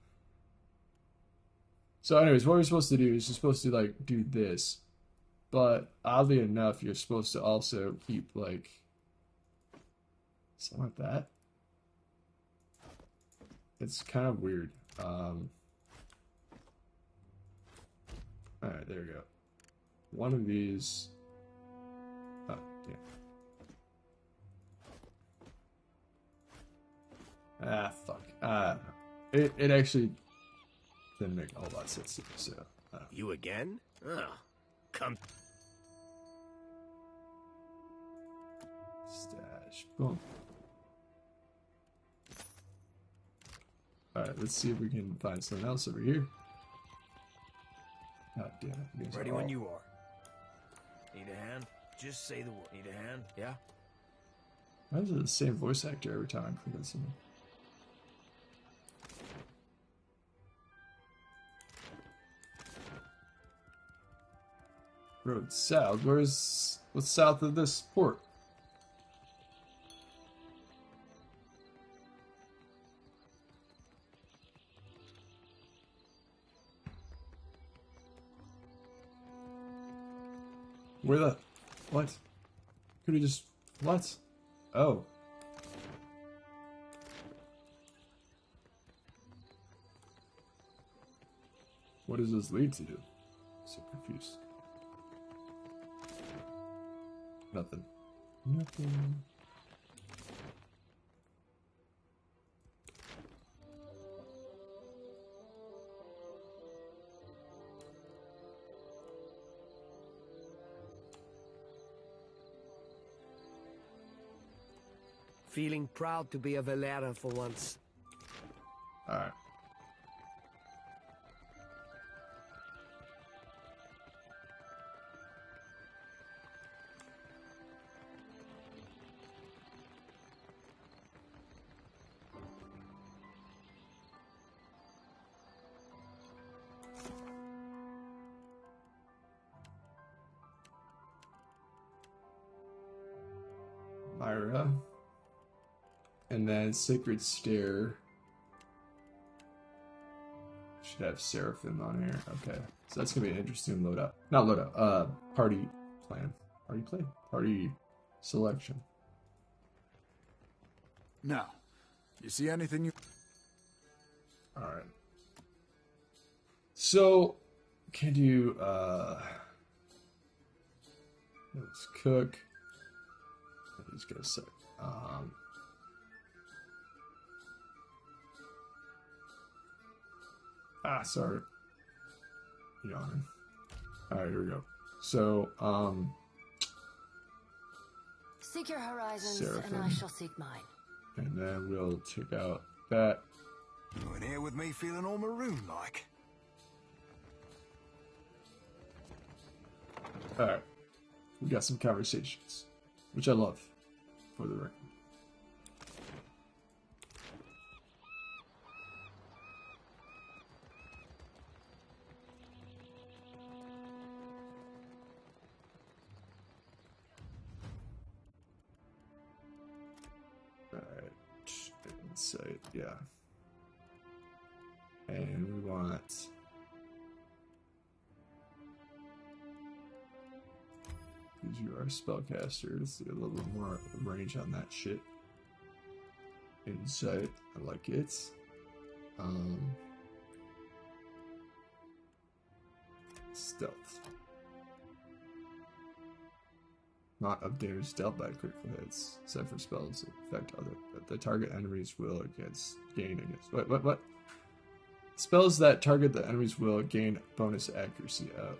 So anyways, what we're supposed to do is you're supposed to like do this. But oddly enough, you're supposed to also keep like something like that. It's kind of weird. Alright, there we go. One of these. Oh, damn. Ah, fuck. It actually didn't make a whole lot of sense to me, so. You again? Come. Stash. Boom. Alright, let's see if we can find something else over here. Oh, damn it. Ready when you are. Need a hand? Just say the word. Need a hand? Yeah? Why is it the same voice actor every time I click on something? Road south. What's south of this port? Where the... What? Could he just... What? Oh. What does this lead to? I'm so confused. Nothing. Nothing. Feeling proud to be a Valera for once. Alright. Myra. And then Sacred Stair. Should have Seraphim on here. Okay. So that's gonna be an interesting loadout. Not loadout, party plan. Party play? Party selection. Now, you see anything you... Alright. So, can you, let's cook. Let's get a sec. Sorry. Yawning. Alright, here we go. So, seek your horizons, Seraphim. and I shall seek mine. And then we'll check out that. You're in here with me feeling all maroon-like. Alright. We got some conversations. Which I love, for the record. Alright. Insight, yeah. And we want... Because you are a spellcaster, let's do a little bit more range on that shit. Insight, I like it. Stealth. Not of damage dealt by critical hits, except for spells that affect other. But the target enemy's will gain against. What? Spells that target the enemy's will gain bonus accuracy. Oh.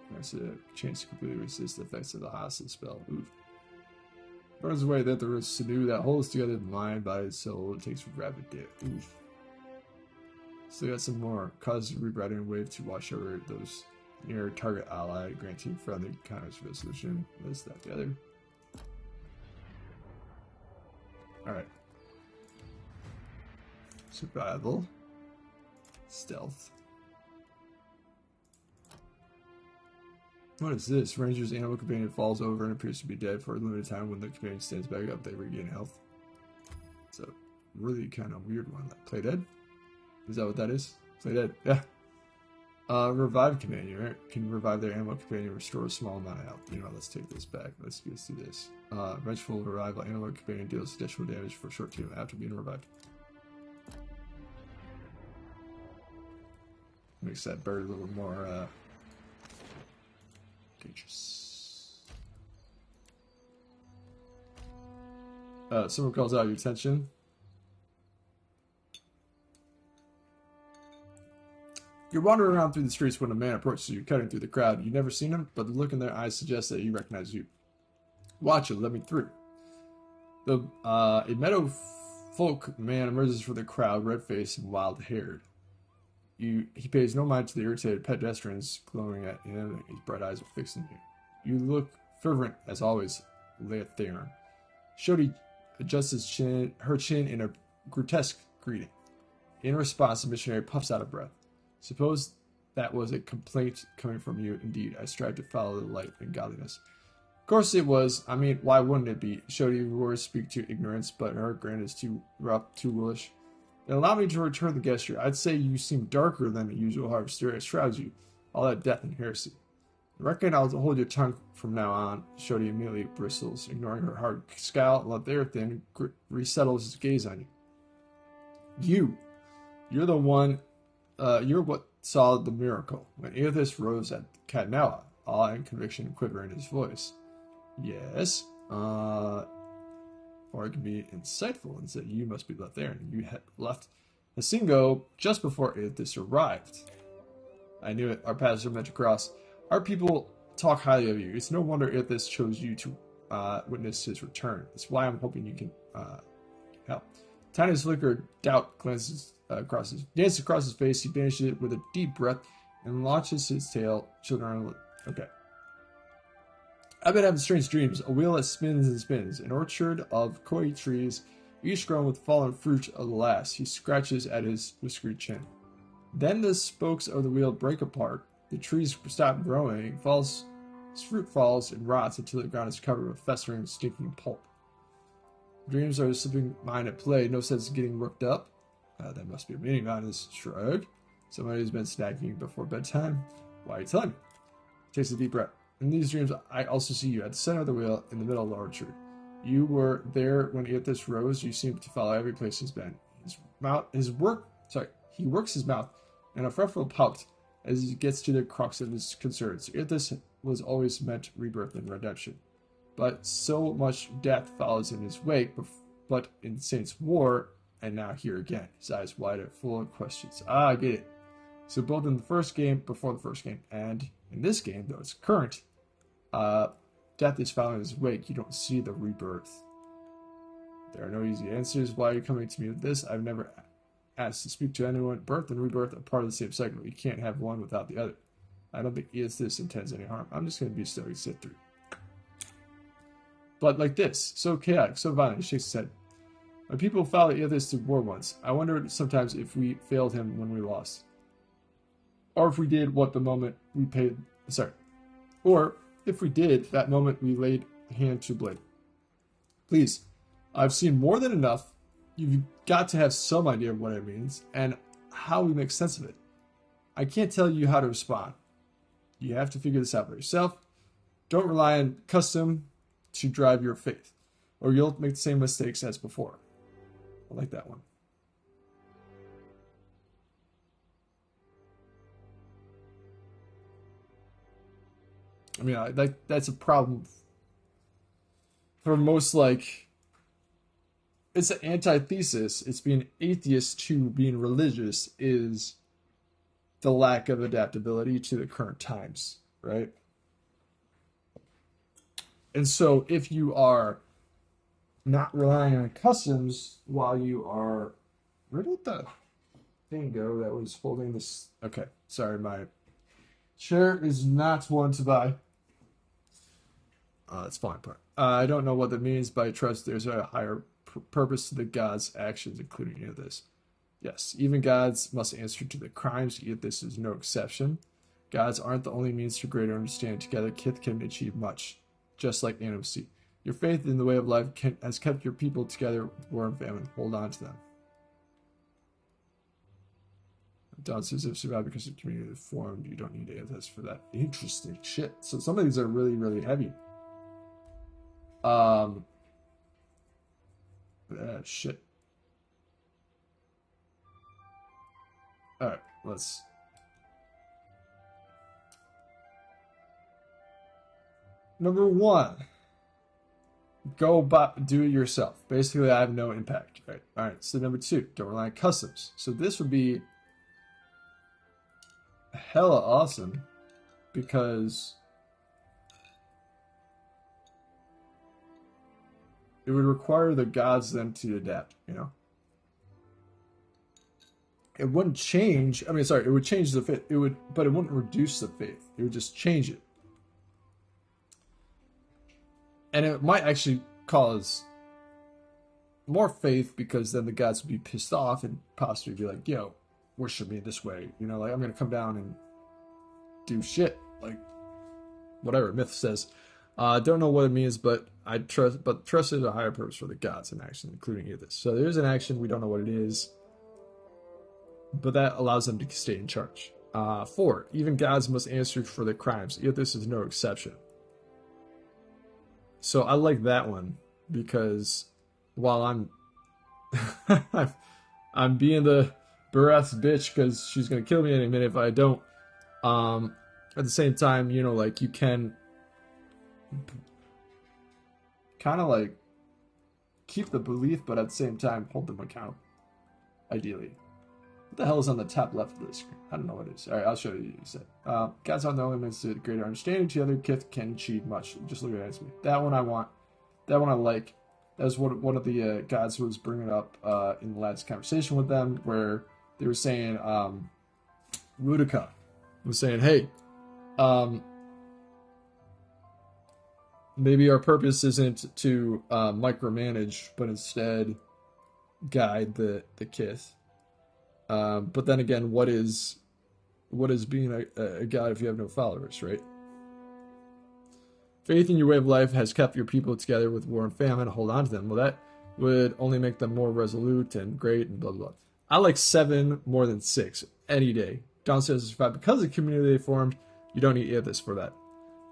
There's a chance to completely resist the effects of the hostile spell. Oof. Burns away that there is sinew that holds together the mind, body, soul. It takes rapid damage. Oof. Still got some more. Causes rebriding wave to watch over those near target ally, granting friendly counters resolution. This, that, the other. Alright. Survival. Stealth. What is this? Ranger's animal companion falls over and appears to be dead for a limited time. When the companion stands back up, they regain health. It's a really kind of weird one. Play dead? Is that what that is? Play dead. Yeah. Revive companion. Can revive their animal companion, restore a small amount of health. You know, let's take this back. Let's do this. Vengeful revival. Animal companion deals additional damage for a short time after being revived. Makes that bird a little more, dangerous. Someone calls out your attention. You're wandering around through the streets when a man approaches you, cutting through the crowd. You've never seen him, but the look in their eyes suggests that he recognizes you. Watch it, let me through. A meadow folk man emerges from the crowd, red-faced and wild-haired. He pays no mind to the irritated pedestrians glowing at him. His bright eyes are fixed on you. You look fervent, as always, Leotheron. Shodi adjusts her chin in a grotesque greeting. In response, the missionary puffs out a breath. Suppose that was a complaint coming from you. Indeed, I strive to follow the light and godliness. Of course it was. I mean, why wouldn't it be? Shodi words speak to ignorance, but her grin is too rough, too willish. And allow me to return the gesture. I'd say you seem darker than the usual harvester. It shrouds you. All that death and heresy. Reckon I'll hold your tongue from now on. Shorty immediately bristles, ignoring her hard scowl, and Latharithan resettles his gaze on you. You're the one, you're what saw the miracle. When Aethys rose at Katnawa, awe and conviction quiver in his voice. Yes, or it can be insightful and say you must be Latharin. You had left Hasingo just before Aethys arrived. I knew it. Our paths are meant to cross. Our people talk highly of you. It's no wonder Aethys chose you to witness his return. That's why I'm hoping you can help. Tina's flickered doubt dances across his face. He banishes it with a deep breath and launches his tail. Children, okay. I've been having strange dreams. A wheel that spins and spins. An orchard of koi trees, each grown with fallen fruit of the last. He scratches at his whiskered chin. Then the spokes of the wheel break apart. The trees stop growing. His fruit falls and rots until the ground is covered with festering, stinking pulp. Dreams are a slipping mind at play. No sense in getting worked up. That must be a meaning on his shrug. Somebody who's been snacking before bedtime. Why are you telling me? Takes a deep breath. In these dreams, I also see you at the center of the wheel in the middle of the orchard. You were there when Aethys rose. You seem to follow every place he's been. He works his mouth in a fretful pout as he gets to the crux of his concerns. Aethys was always meant rebirth and redemption. But so much death follows in his wake, but in Saints' War, and now here again. His eyes wide and full of questions. I get it. So both in the first game, before the first game, and in this game, though it's current, death is following his wake. You don't see the rebirth. There are no easy answers. Why are you coming to me with this? I've never asked to speak to anyone. Birth and rebirth are part of the same cycle. You can't have one without the other. I don't think Aethys intends any harm. I'm just going to be slow to sit through. But like this, so chaotic, so violent, he shakes his head. My people followed Aethys to war once. I wondered sometimes if we failed him when we lost. Or if we did what the moment we paid... Or if we did, that moment we laid hand to blade. Please, I've seen more than enough. You've got to have some idea of what it means and how we make sense of it. I can't tell you how to respond. You have to figure this out for yourself. Don't rely on custom to drive your faith, or you'll make the same mistakes as before. I like that one. I mean, that's a problem for most, like, it's an antithesis. It's being atheist to being religious is the lack of adaptability to the current times, right? And so if you are not relying on customs while you are... Where did the thing go that was holding this? Okay, sorry, my chair is not one to buy. That's fine part. I don't know what that means, but I trust there's a higher purpose to the gods' actions, including Aethys. Yes, even gods must answer to the crimes. Aethys is no exception. Gods aren't the only means to greater understanding. Together, Kith can achieve much, just like animacy. Your faith in the way of life has kept your people together with war and famine. Hold on to them. Dancers have survived because the community is formed. You don't need Aethys for that. Interesting shit. So some of these are really, really heavy. Shit. Alright, let's... Number 1. Do it yourself. Basically, I have no impact. Right. Alright, so number 2. Don't rely on customs. So this would be hella awesome because it would require the gods then to adapt, you know? It wouldn't change, it would change the faith. But it wouldn't reduce the faith. It would just change it. And it might actually cause more faith because then the gods would be pissed off and possibly be like, yo, worship me this way. You know, like, I'm going to come down and do shit. Like, whatever myth says. Don't know what it means, but trust is a higher purpose for the gods in action, including Aethys. So there's an action, we don't know what it is, but that allows them to stay in charge. 4. Even gods must answer for their crimes, yet this is no exception. So I like that one because while I'm I'm being the Barath's bitch because she's gonna kill me any minute if I don't. At the same time, you know, like you can kind of like keep the belief, but at the same time hold them accountable. Ideally. What the hell is on the top left of the screen? I don't know what it is. Alright, I'll show you. You said. Gods aren't the only means to greater understanding. Together, Kith can achieve much. Just look at me. That one I want. That one I like. That was what one of the gods was bringing up in the last conversation with them, where they were saying, Rudica was saying, hey, maybe our purpose isn't to micromanage, but instead guide the Kith. But then again, what is being a god if you have no followers, right? Faith in your way of life has kept your people together with war and famine. Hold on to them. Well, that would only make them more resolute and great and blah, blah, blah. I like 7 more than 6 any day. Dawn says 5 because of the community they formed. You don't need this for that.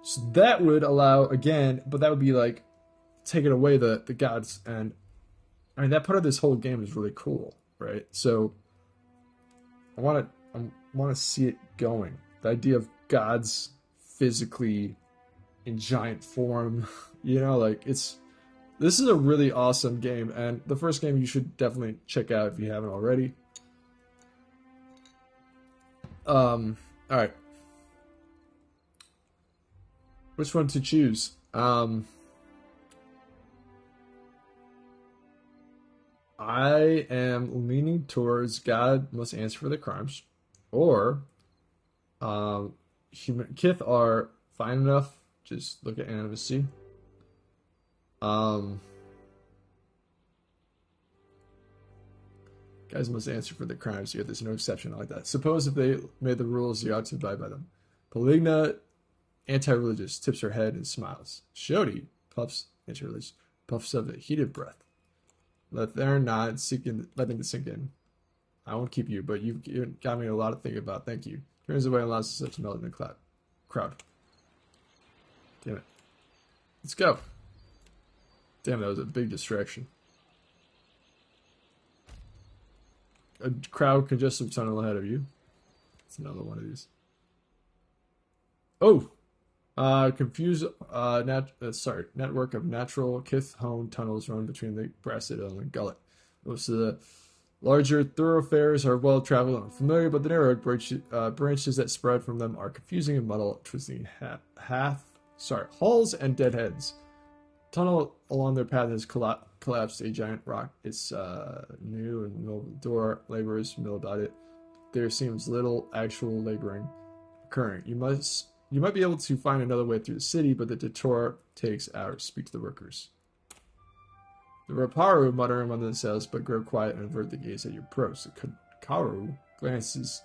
So that would allow, again, but that would be like taking away the gods. And I mean, that part of this whole game is really cool, right? So I want to see it going. The idea of gods physically in giant form, you know, like this is a really awesome game, and the first game you should definitely check out if you haven't already. All right, which one to choose? I am leaning towards God must answer for their crimes, or human Kith are fine enough. Just look at animacy. Guys must answer for their crimes here. There's no exception like that. Suppose if they made the rules, you ought to abide by them. Paligna, anti-religious, tips her head and smiles. Shodi, puffs, anti-religious, puffs of a heated breath. Letharin nods, letting it sink in. I won't keep you, but you've got me a lot to think about. Thank you. Turns away and allows herself to melt in the crowd. Damn it. Let's go. Damn, that was a big distraction. A crowd congested tunnel ahead of you. It's another one of these. Oh! Network of natural Kith-honed tunnels run between the brass citadel and gullet. Most of the larger thoroughfares are well traveled and familiar, but the narrow branches that spread from them are confusing and muddle, twisting hulls and deadheads. Tunnel along their path has collapsed a giant rock. It's new and middle of the door. Laborers mill about it. There seems little actual laboring occurring. You might be able to find another way through the city, but the detour takes hours. Speak to the workers. The Raparu mutter among themselves, but grow quiet and avert the gaze at your approach. The Karu glances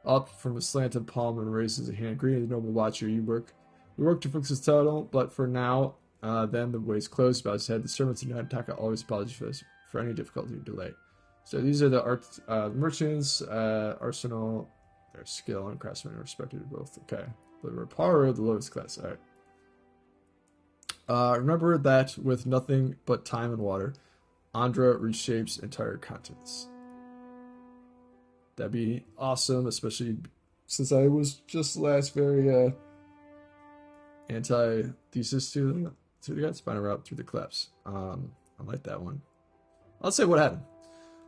up from a slanted palm and raises a hand. Greeting the noble watcher. We work to fix this tunnel, but for now, then the way's closed. About his head, the servants in Nataka always apologize for any difficulty or delay. So these are the merchants, arsenal, their skill and craftsmen are respected both. Okay. The Raparu, the lowest class. Alright. Remember that with nothing but time and water, Andra reshapes entire continents. That'd be awesome, especially since I was just last very anti-thesis to the guys. Find a route through the collapse. I like that one. I'll say what happened.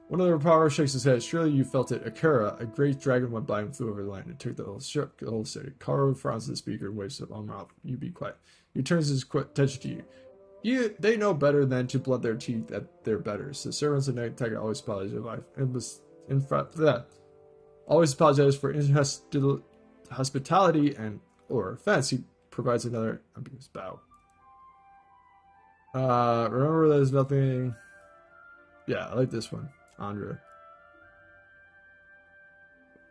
One of the Raparu shakes his head. Surely you felt it. Akira, a great dragon, went by and flew over the land and took the whole city. Karu frowns at the speaker and waves up on mouth. You be quiet. He turns his attention to you. They know better than to blunt their teeth at their betters. The servants of Nataka always apologize always apologize for inhospitality and or offense. He provides another ambiguous bow. Remember, there's nothing. Yeah, I like this one. Andra.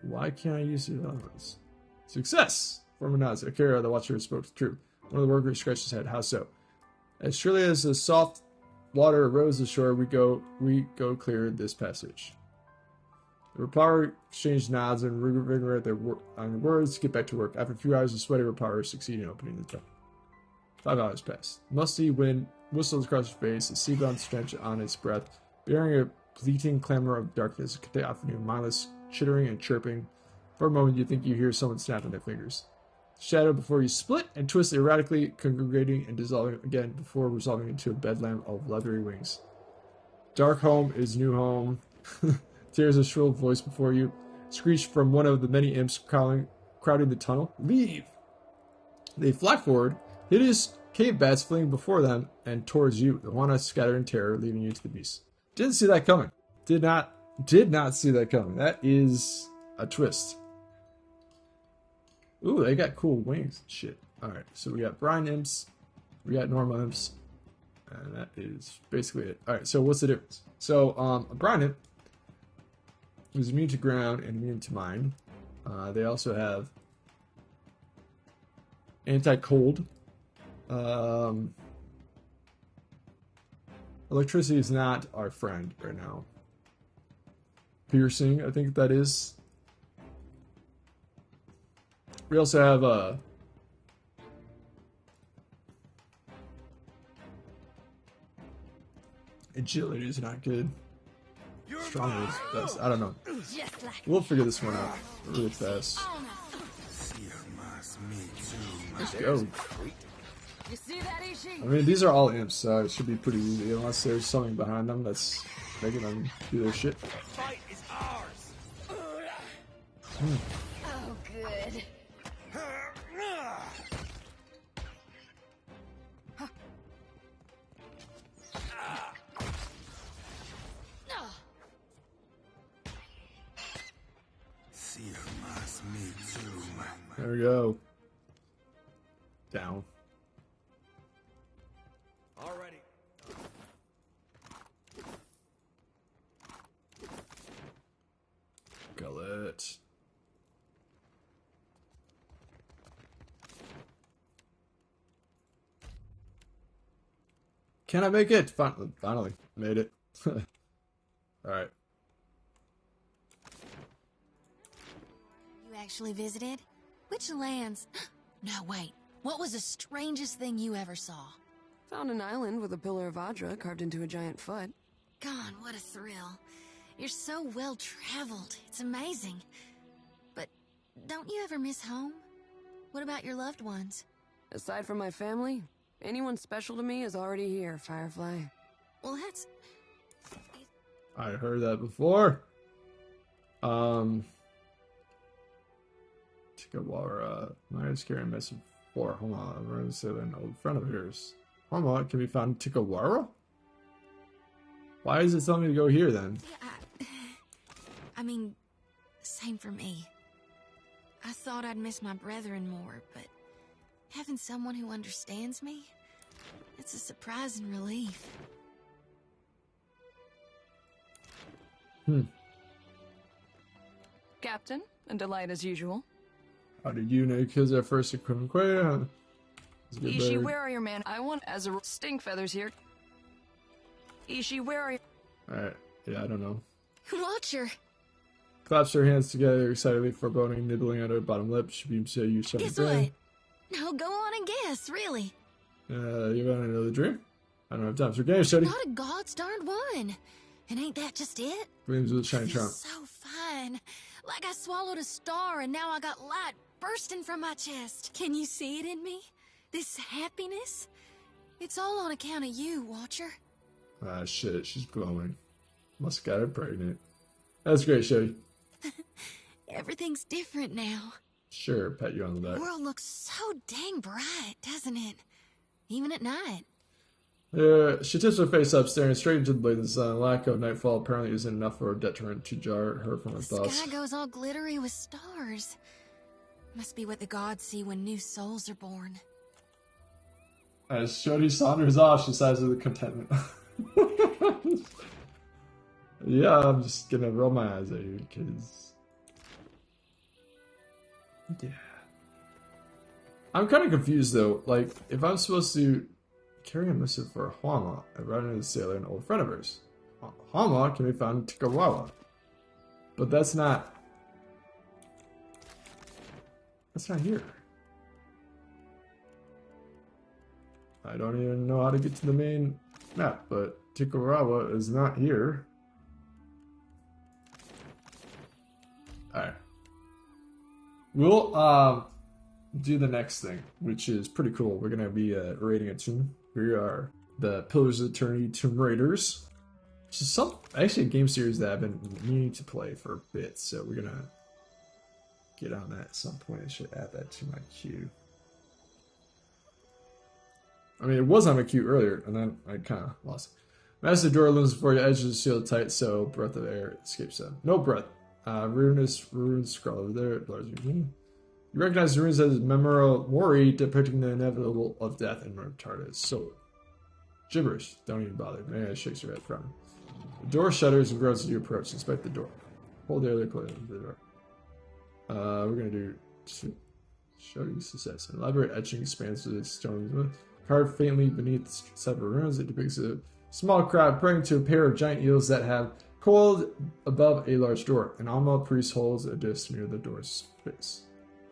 Why can't I use the other ones? Success! Former nods. Akira, the watcher, spoke true. One of the workers scratched his head. How so? As surely as the soft water arose ashore, we go clear this passage. The repair exchange nods and revigorate their words to get back to work. After a few hours, the sweaty repair succeed in opening the door. 5 hours pass. Musty wind whistles across her face, a seabound stench on its breath, bearing a bleating clamor of darkness, a cacophony of mindless chittering and chirping. For a moment, you think you hear someone snapping their fingers. Shadow before you split and twist erratically, congregating and dissolving again before resolving into a bedlam of leathery wings. Dark home is new home. Tears a shrill voice before you. Screech from one of the many imps crowding the tunnel. Leave! They fly forward, hideous cave bats fleeing before them and towards you. The Juana scattered in terror, leaving you to the beast. Didn't see that coming. Did not see that coming. That is a twist. Ooh, they got cool wings and shit. Alright, so we got brine imps, we got normal imps, and that is basically it. Alright, so what's the difference? So, a brine imp is immune to ground and immune to mine. They also have anti-cold. Electricity is not our friend right now. Piercing, I think that is. We also have agility is not good. Strong is best. I don't know. We'll figure this one out really fast. Let's go. I mean, these are all imps, so it should be pretty easy, unless there's something behind them that's making them do their shit. Oh, good. There we go. Down. Already. Gullet. Can I make it? Finally made it. Alright. You actually visited? Which lands? No, wait. What was the strangest thing you ever saw? Found an island with a pillar of Adra carved into a giant foot. God, what a thrill. You're so well-traveled. It's amazing. But don't you ever miss home? What about your loved ones? Aside from my family, anyone special to me is already here, Firefly. Well, that's... I heard that before. Tikawara. Myers carrying a message for Homa. I'm going to say an old friend of yours. Homa can be found in Tikawara? Why is it telling me to go here then? Yeah, I mean, same for me. I thought I'd miss my brethren more, but having someone who understands me, it's a surprising relief. Captain, a delight as usual. How did you know kills our first equipment? Ishi, where are your man? I want as a stink feathers here. Ishi, where are you? Alright, yeah, I don't know. Watcher! Claps her hands together, excitedly foreboding, nibbling at her bottom lip. Should be say you something. Guess what? No, go on and guess, really. You want another drink? I don't have time for games, Shuddy. Not a god's darned one. And ain't that just it? Gleams with a shiny charm. So fine. Like I swallowed a star and now I got light bursting from my chest. Can you see it in me? This happiness? It's all on account of you, Watcher. Ah, shit, she's glowing. Must got her pregnant. That's great, Shuddy. Everything's different now. Sure, pat you on the back. The world looks so dang bright, doesn't it? Even at night. She tips her face up, staring straight into the blazing sun. Lack of nightfall apparently isn't enough for a deterrent to jar her from her thoughts. The sky goes all glittery with stars. Must be what the gods see when new souls are born. As Shuddy saunters off, she sighs with contentment. Yeah, I'm just gonna roll my eyes at you, kids. Yeah. I'm kind of confused though. Like, if I'm supposed to carry a missive for Hama, I run into the sailor, an old friend of hers. Hama can be found in Tikawawa. But that's not here. I don't even know how to get to the main map, but Tikurawa is not here. Alright. We'll do the next thing, which is pretty cool. We're gonna be raiding a tomb. We are the Pillars of Eternity Tomb Raiders. Which is actually a game series that I've been meaning to play for a bit, so we're gonna get on that at some point. I should add that to my queue. I mean, it was on my queue earlier, and then I kind of lost it. Massive door looms before your edges sealed tight, so breath of air escapes them. No breath. Runes scroll over there. You recognize the runes as Mori, depicting the inevitable of death and retarded. So, gibberish. Don't even bother. Man, it shakes your head from. The door shudders and groans as you approach. Inspect the door. Hold the other close the door. We're gonna do show you success. An elaborate etching expands to the stone. Carved faintly beneath several runes, it depicts a small crowd praying to a pair of giant eels that have coiled above a large door. An Amma priest holds a disc near the door's face.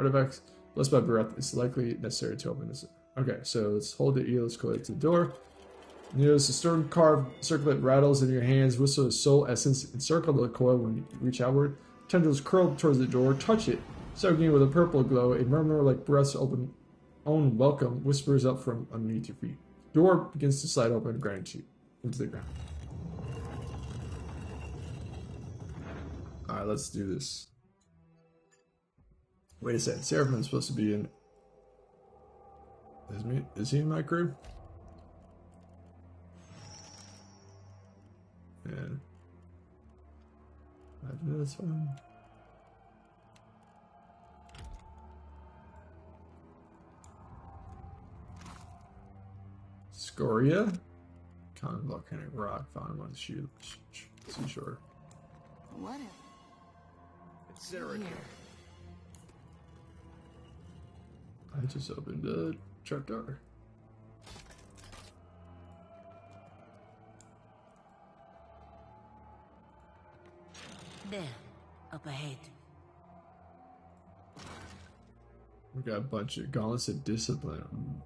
Artifacts blessed by breath is likely necessary to open this. Okay, so let's hold the eels coiled to the door. You notice a stone carved circlet rattles in your hands. Whistle of soul essence encircle the coil when you reach outward. Tendrils curl towards the door. Touch it, soaking with a purple glow. A murmur like breaths own welcome whispers up from underneath your feet. Door begins to slide open, grinding you into the ground. Alright, let's do this. Wait a second, Seraphim's supposed to be in... Is he in my crew? Yeah. That's fine. Scoria? Common volcanic rock found on the seashore. What? Consider it. I just opened the trapdoor. There, up ahead. We got a bunch of gauntlets of discipline.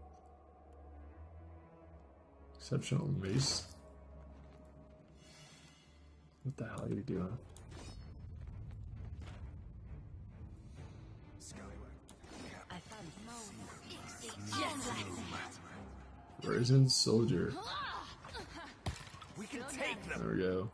Exceptional mace. What the hell are you doing? Risen soldier. We can take them. There we go.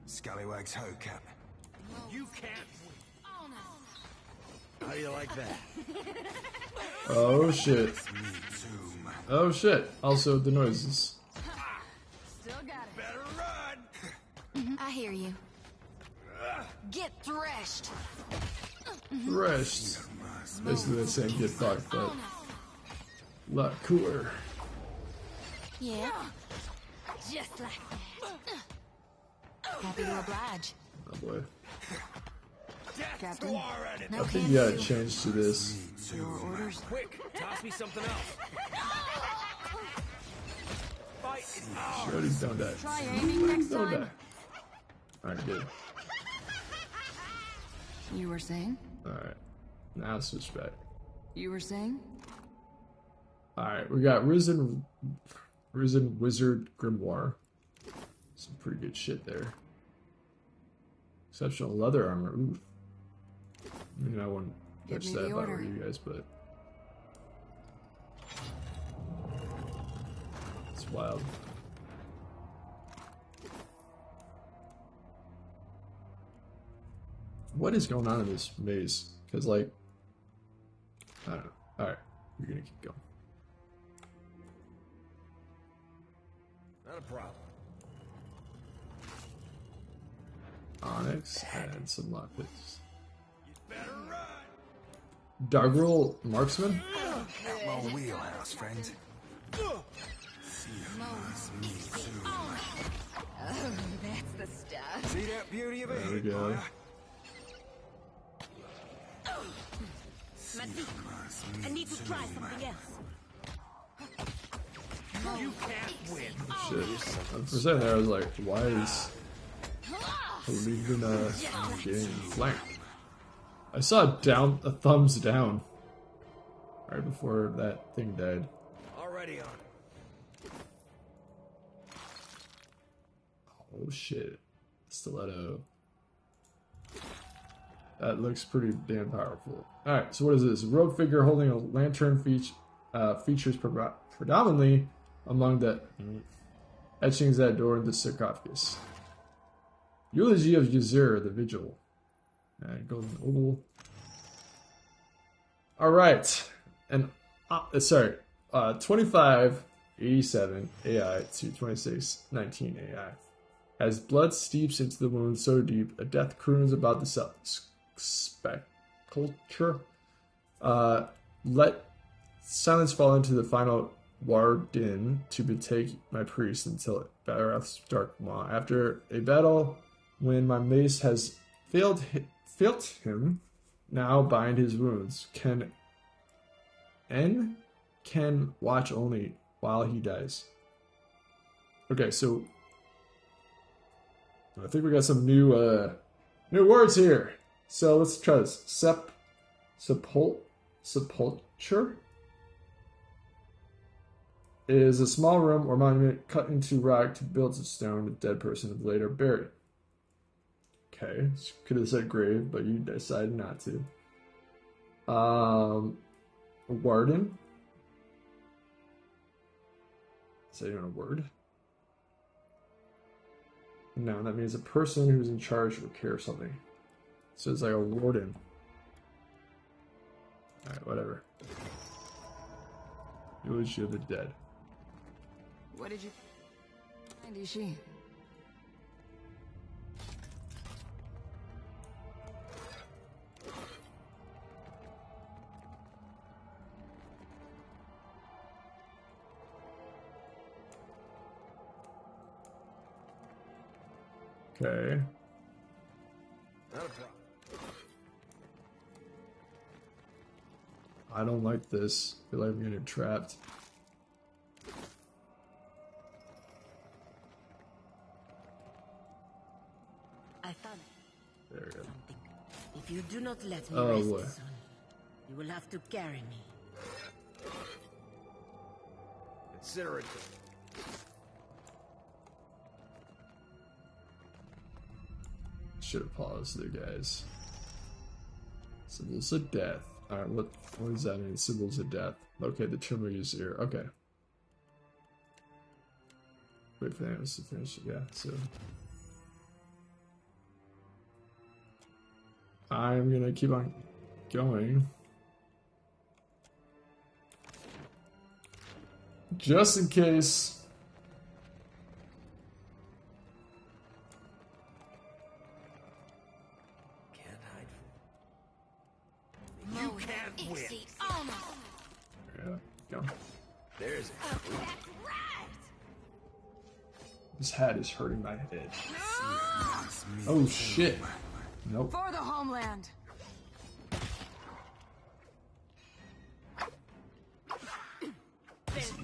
Scallywags ho, Cap. You can't win. How do you like that? Oh shit. Oh shit. Also the noises. Still got it. Better run. I hear you. Get threshed. Threshed. Basically the same get fucked, but a lot cooler. Yeah. Just like that. Happy to oblige. Oh boy. Captain. No I think you gotta change to this. Your orders. Quick, toss me something else. Fight is ours. Shorty, don't die. Try aiming next Don't time. die. Alright, good. You were saying? Alright. Now switch back. You were saying? Alright, we got Risen Wizard Grimoire. Some pretty good shit there. Exceptional leather armor. Ooh. I mean, I wouldn't touch Give me that the if I were order. you guys, but it's wild. What is going on in this maze? Because, like, I don't know. Alright, we're gonna keep going. Not a problem. Onyx and some lockpicks. Better run. Doggerel Marksman? Out my wheelhouse, friend. Oh, that's the stuff. See that beauty of it? There we go. I need to try something else. You can't win. Shit. For a second there, I was like, why is Olivia getting flanked? I saw a thumbs down right before that thing died. Already on. Oh shit. Stiletto. That looks pretty damn powerful. Alright, so what is this? A rogue figure holding a lantern features predominantly among the etchings that adorn the sarcophagus. Eulogy of Yazir, the Vigil. And golden oval. Alright. And, 2587 AI to 2619 AI. As blood steeps into the wound so deep, a death croons about the sepulchre. Let silence fall into the final Warden to betake my priest until Barath's dark maw. After a battle, when my mace has failed him, now bind his wounds. Can watch only while he dies. Okay, so I think we got some new words here. So let's try this. Sepulchre is a small room or monument cut into rock to build a stone a dead person is later buried. Okay, could have said grave, but you decided not to. Warden. Is that even a word? No, that means a person who's in charge or care of something. So it's like a warden. Alright, whatever. Eulogy of the dead. What did you find, Ishi? Okay. Not a problem. I don't like this. I feel like I'm getting trapped. I found there we go. something. If you do not let me Oh, rest, boy. son, you will have to carry me. Consider it done. Should have paused there, guys. Symbols of death. Alright, what does that mean? Symbols of death. Okay, the term we use here. Okay. Wait for them to finish. Yeah, so. I'm gonna keep on going. Just in case. You can't win. Yeah, go. There's it. This hat is hurting my head. Oh shit. Nope. For the homeland.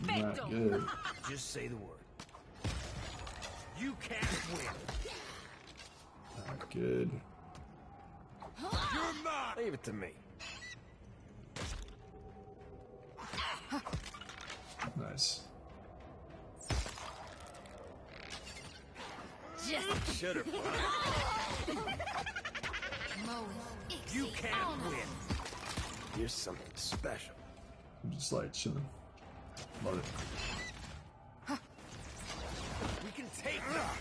Not good. Just say the word. You can't win. Not good. You're mine. Leave it to me. Nice. Should have. You can't win. You're something special. I'm just like chilling. Love it. We can take that.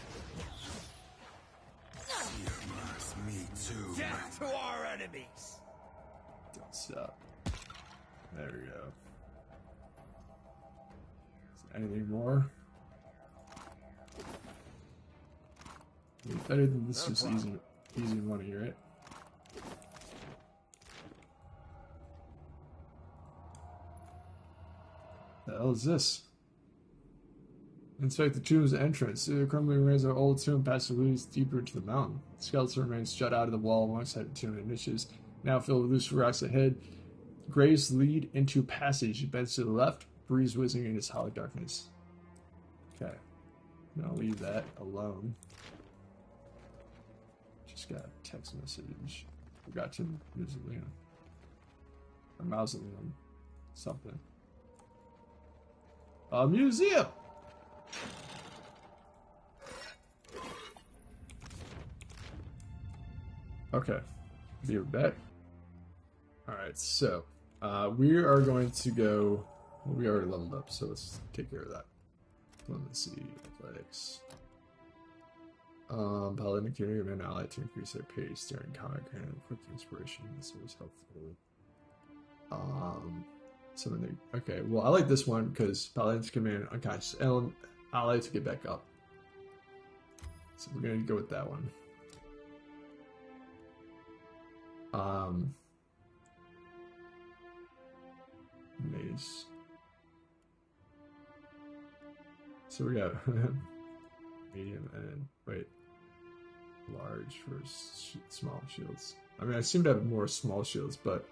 Me too. Death to our enemies. Don't stop. There we go. Is there anything more? Better than this, just easy money, right? The hell is this? Inspect the tomb's entrance. The crumbling remains of an old tomb past the leads deeper into the mountain. The skeleton remains shut out of the wall alongside the tomb and niches, now filled with loose rocks ahead. Graves lead into a passage. It bends to the left, breeze whizzing in its hollow darkness. Okay. I'm gonna leave that alone. Just got a text message. Forgot to mausoleum. Or mausoleum. Something. A museum! Okay. Be right back. Alright, so we are going to go. Well, we already leveled up, so let's take care of that. Let's see. Athletics. Paladin and carry an ally to increase their pace during combat, granted quick inspiration. This was helpful. Okay, well, I like this one because Paladin's command unconscious ally to get back up. So we're gonna go with that one. Maze. So we got medium and large for small shields. I mean, I seem to have more small shields, but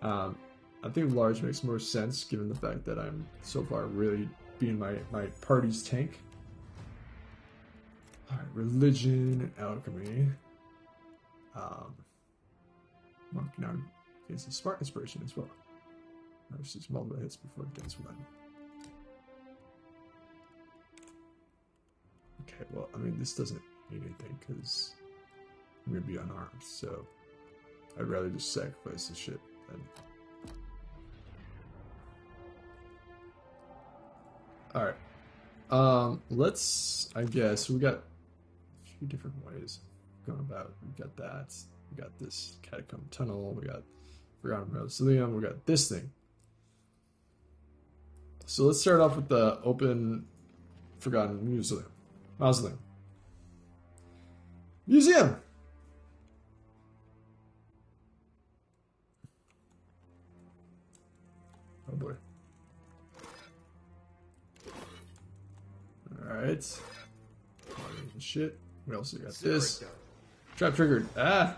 I think large makes more sense given the fact that I'm so far really being my party's tank. Alright, religion and alchemy. Monk now gains a smart inspiration as well. Receives multiple hits before it gets one. Okay, well, I mean, this doesn't mean anything because I'm gonna be unarmed, so I'd rather just sacrifice the shit than. Alright. Let's, I guess, we got a few different ways of going about it. We got that. We got this catacomb tunnel. We got Forgotten Mausoleum. We got this thing. So let's start off with the open Forgotten Mausoleum. Museum! Oh boy. Alright. Shit. We also got this. Trap triggered. Ah!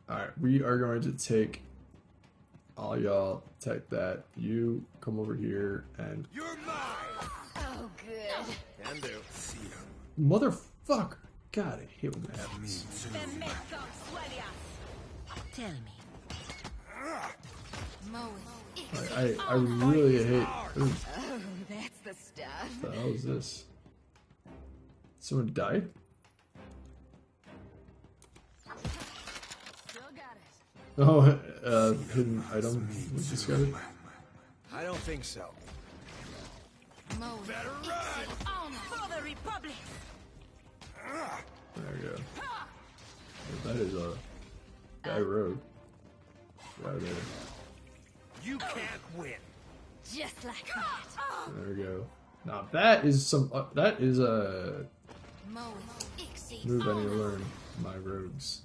Alright, we are going to take all y'all, type that. You come over here and. You're mine! Oh, good. Can do. Motherfucker! God, I hate when that happens. Tell me. I really hate. Ooh, Oh, that's the stuff. what the hell is this? Someone died? Oh, hidden item was discovered. I don't think so. Better run! For the Republic! There we go. That is a guy road. Right there. You can't win. Just like that. There we go. Now that is some. That is a move I need to learn. My rogues.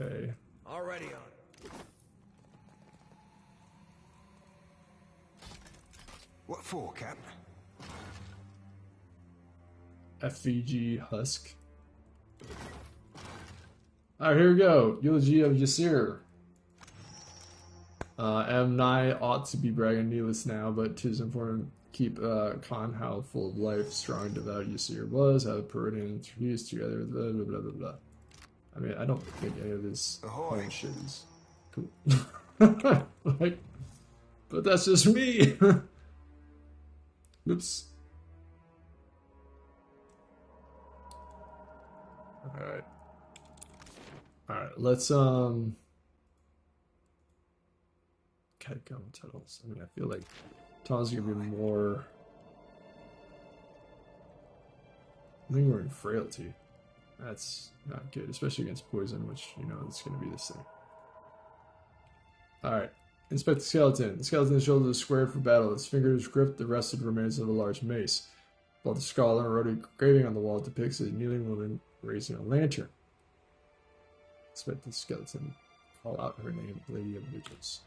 Okay. Already on. What for, Cap? FVG Husk. Alright, here we go. Eulogy of Ysir. M9 ought to be bragging needless now, but 'tis important keep Khan how full of life, strong, devout Ysir was, how the Peridian fused together, blah blah blah blah blah. I mean, I don't think any of this whole shit is cool. Like, but that's just me. Oops. Alright. Alright, let's catacomb tunnels. I mean, I feel like tunnels are gonna be more lingering frailty. That's not good, especially against poison, which, you know, it's going to be this thing. Alright. Inspect the skeleton. The skeleton's shoulder is squared for battle. Its fingers grip the rusted remains of a large mace, while the skull and eroded engraving on the wall depicts a kneeling woman raising a lantern. Expect the skeleton call out her name, Lady of Vigils.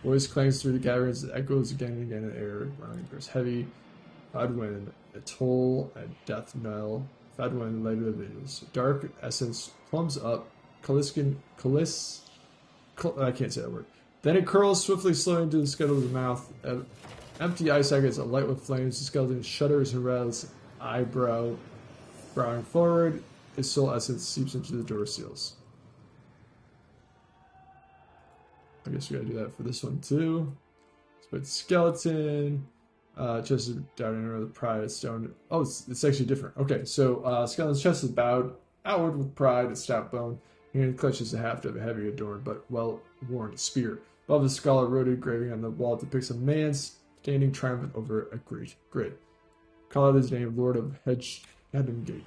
Voice clangs through the caverns, it echoes again and again in the air. There's heavy, Fadwin, a toll, a death knell. Fadwin, Lady of Vigils. Dark essence plums up. I can't say that word. Then it curls swiftly, slowing into the skeleton's mouth. Empty eye sockets alight with flames. The skeleton shudders and rattles, eyebrow browing forward. His soul essence seeps into the door seals. I guess we gotta do that for this one too. But skeleton, chest is down into the pride. It's down. Oh, it's actually different. Okay, so skeleton's chest is bowed outward with pride. Its stout bone. Hand clutches the haft of a heavy adorned but well-worn spear. Above the skull, a rotted engraving on the wall depicts a man standing triumphant over a great grid. Call out his name, Lord of Hedengate.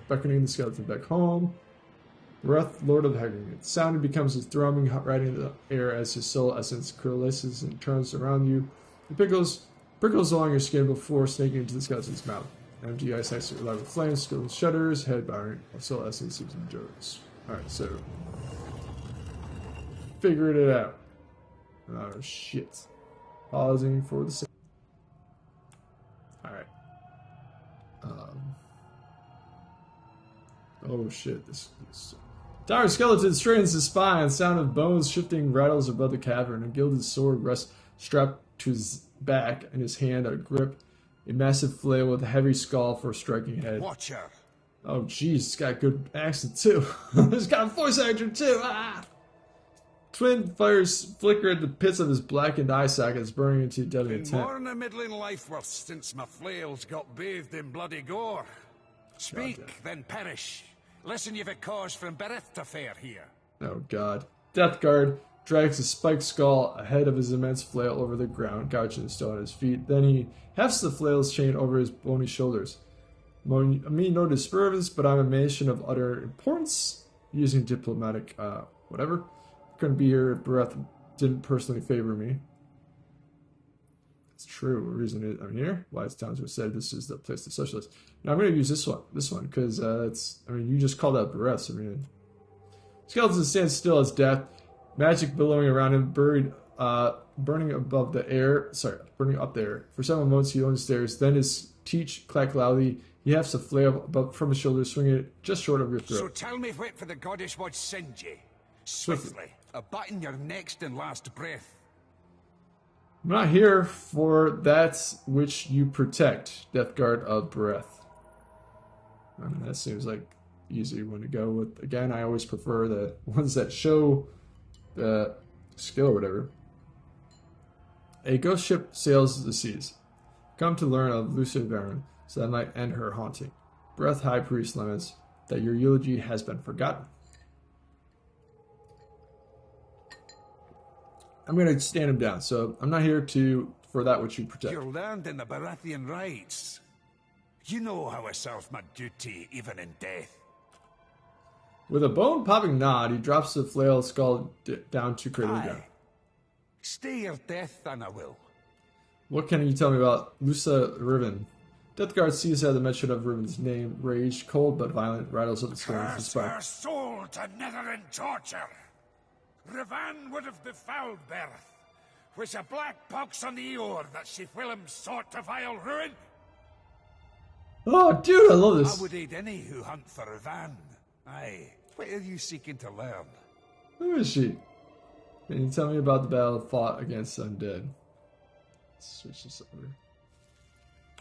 Beckoning the skeleton back home. Breath, Lord of Hedengate. Sound becomes his thrumming, riding in the air as his soul essence coalesces and turns around you. It prickles along your skin before snaking into the skeleton's mouth. Empty ice ice alive with flames, skeleton shudders, head bowing, soul essence seeps and endures. Alright, so figured it out. Oh shit. Pausing for the save. Alright. Oh shit, this dire skeleton strains his spine, sound of bones shifting rattles above the cavern. A gilded sword rests strapped to his back, and his hand a grip. A massive flail with a heavy skull for a striking head. Watch her. Oh jeez, it's got good accent too. It's got a voice actor too. Ah! Twin fires flicker at the pits of his blackened eye sockets, burning into deadly intent. More than a middling life worth since my flails got bathed in bloody gore. Speak, then perish. Listen, you've a cause from birth to fare here. Oh god. Death Guard drags a spiked skull ahead of his immense flail over the ground, gouging the stone at his feet. Then he hefts the flail's chain over his bony shoulders. Me no disturbance, but I'm a nation of utter importance. Using diplomatic, whatever. Couldn't be here if Breath didn't personally favor me. It's true. The reason I'm here. Wise townsmen said this is the place to socialize. Now I'm going to use this one, because you just called out Breath. So skeleton stands still as death. Magic billowing around him, burning up there. For several moments he only stares, then his teeth clack loudly. He hefts a flail from his shoulder, swinging it just short of your throat. So tell me what for the goddess would send ye. Swiftly. A button your next and last breath. I'm not here for that which you protect, Death Guard of Breath. That seems like easy one to go with. Again, I always prefer the ones that show the skill or whatever. A ghost ship sails the seas. Come to learn of Lucid Baron, so that might end her haunting. Breath High Priest laments that your eulogy has been forgotten. I'm going to stand him down, so I'm not here for that which you protect. You're learned in the Baratheon rites. You know how I serve my duty, even in death. With a bone-popping nod, he drops the flail skull down to cradle down. Stay your death, then I will. What can you tell me about Lusa Riven? Death Guard sees at the mention of Riven's name. Rage, cold but violent, rattles up the stones and Curse her soul to nether and torture. Rivan would have befouled birth. Was a black pox on the oar that she whilom sought to vile ruin? Oh, dude, I love this. I would aid any who hunt for Rivan. Aye, what are you seeking to learn? Who is she? Can you tell me about the battle fought against undead? Switch this over.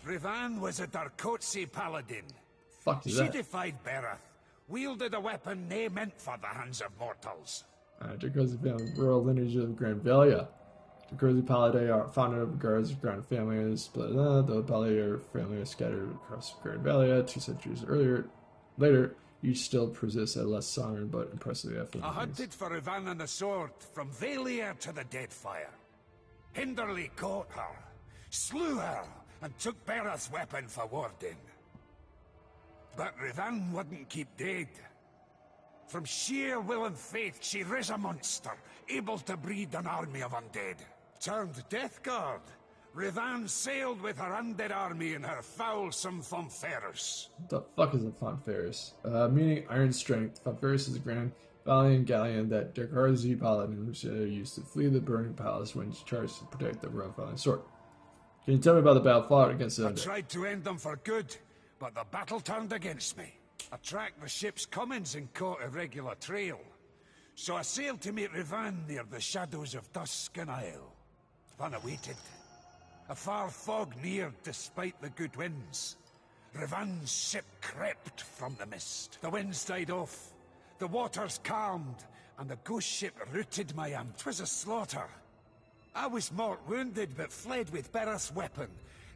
Rivan was a Darkotsi paladin. Fuck is she that? defied Bereth, wielded a weapon nae meant for the hands of mortals. Dracosi family, royal lineage of Grand Valia. Dracosi Palidae are founded of guards of Grand families, but the Palidae family are scattered across Grand Valia 2 centuries later. Each still persists at less sovereign but impressively affluent. I hunted for Rivan and the sword from Valia to the Deadfire. Hinderly caught her, slew her, and took Bereth's weapon for warding. But Rivan wouldn't keep dead. From sheer will and faith, she rose a monster, able to breed an army of undead. Turned Death Guard, Revan sailed with her undead army and her foulsome Fonferus. What the fuck is a Fonferus? Meaning iron strength. Fonferus is a grand valiant galleon that Dekarzi paladins used to flee the burning palace when charged to protect the royal valiant sword. Can you tell me about the battle fought against the undead? I tried to end them for good, but the battle turned against me. I tracked the ship's comings and caught a regular trail. So I sailed to meet Revan near the shadows of Dusk and Isle. Then I waited. A far fog neared despite the good winds. Revan's ship crept from the mist. The winds died off, the waters calmed, and the ghost ship routed my arm. 'Twas a slaughter. I was mortal wounded, but fled with Bereth's weapon,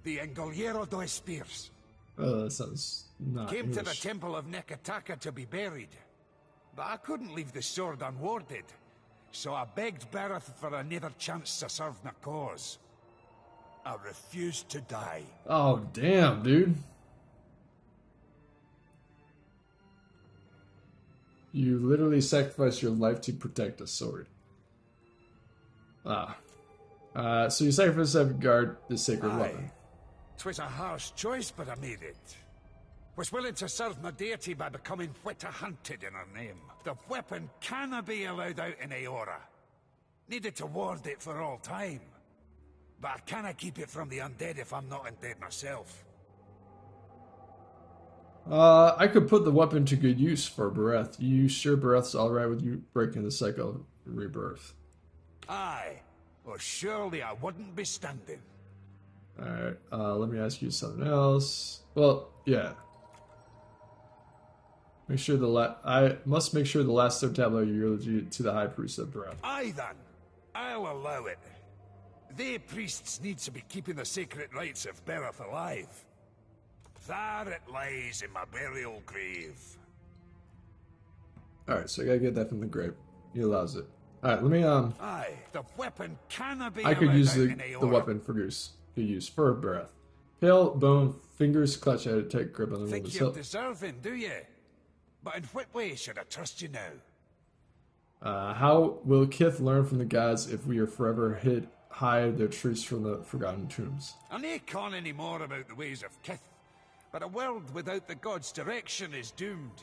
the Engoliero dos Spears. Oh, that sounds not Came English. to the temple of Nekataka to be buried. But I couldn't leave the sword unwarded, so I begged Bereth for another chance to serve my cause. I refused to die. Oh, damn, dude. You literally sacrificed your life to protect a sword. So you sacrificed to guard the sacred weapon. 'Twas a harsh choice, but I made it. Was willing to serve my deity by becoming Whitta hunted in her name. The weapon cannot be allowed out in Aora. Needed to ward it for all time. But I cannot keep it from the undead if I'm not undead myself. I could put the weapon to good use for Bereth. You sure Bereth's alright with you breaking the cycle of rebirth? Aye, or surely I wouldn't be standing. Alright, let me ask you something else. Well, yeah. Make sure I must make sure the last third tablet of your eulogy to the High Priest of Bereth. Aye then, I'll allow it. They priests need to be keeping the sacred rites of Bereth alive. There it lies in my burial grave. Alright, so I gotta get that from the grave. He allows it. Alright, let me Aye, the weapon cannot be I could allowed use out in the Aora. weapon for use for Bereth. Pale bone fingers clutch at a tight grip on the Think woman's you're hilt. deserving, do you? But in what way should I trust you now? How will Kith learn from the gods if we are forever hide their truths from the forgotten tombs? I nae con any more about the ways of Kith, but a world without the gods' direction is doomed.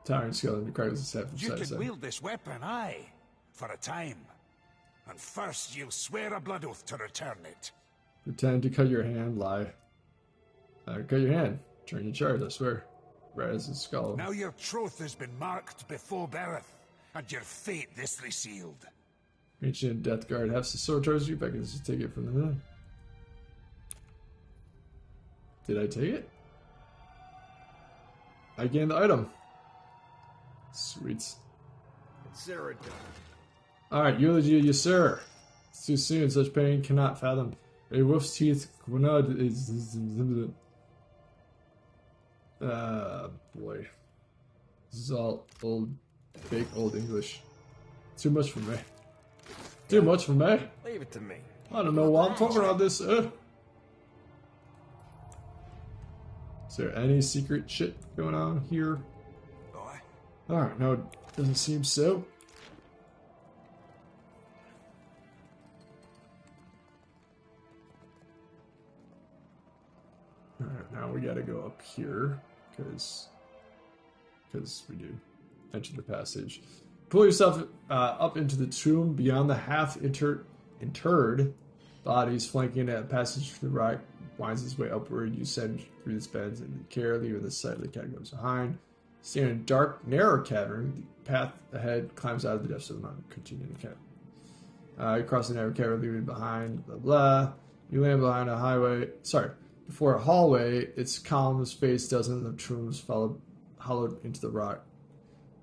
Towering skeleton crackles his head from You side to can side. wield this weapon, aye, for a time. And first you'll swear a blood oath to return it. Pretend to cut your hand, lie. Cut your hand. Turn your charge, I swear. Right as his skull. Now your troth has been marked before Bereth, and your fate thisly sealed. Ancient Death Guard hefts the sword towards you, beckons to take it from the head. Did I take it? I gained the item. Sweet. Consider it done. Alright, eulogy, yes sir. It's too soon, such pain cannot fathom. A wolf's teeth, Gwenod is... boy. This is all old, fake old English. Too much for me. Too much for me? Leave it to me. I don't know why I'm talking about this, Is there any secret shit going on here? Alright, no, it doesn't seem so. Alright, now we gotta go up here, because we do. Enter the passage. Pull yourself up into the tomb beyond the half-interred bodies, flanking a passage through the rock, winds its way upward. You ascend through this bends and care, leaving the sight of the catacombs behind. Stand in a dark, narrow cavern. The path ahead climbs out of the depths of the mountain, continuing the cavern. You cross the narrow cavern, leaving behind, blah, blah. You land behind a highway, before a hallway. Its columns face dozens of tombs hollowed into the rock.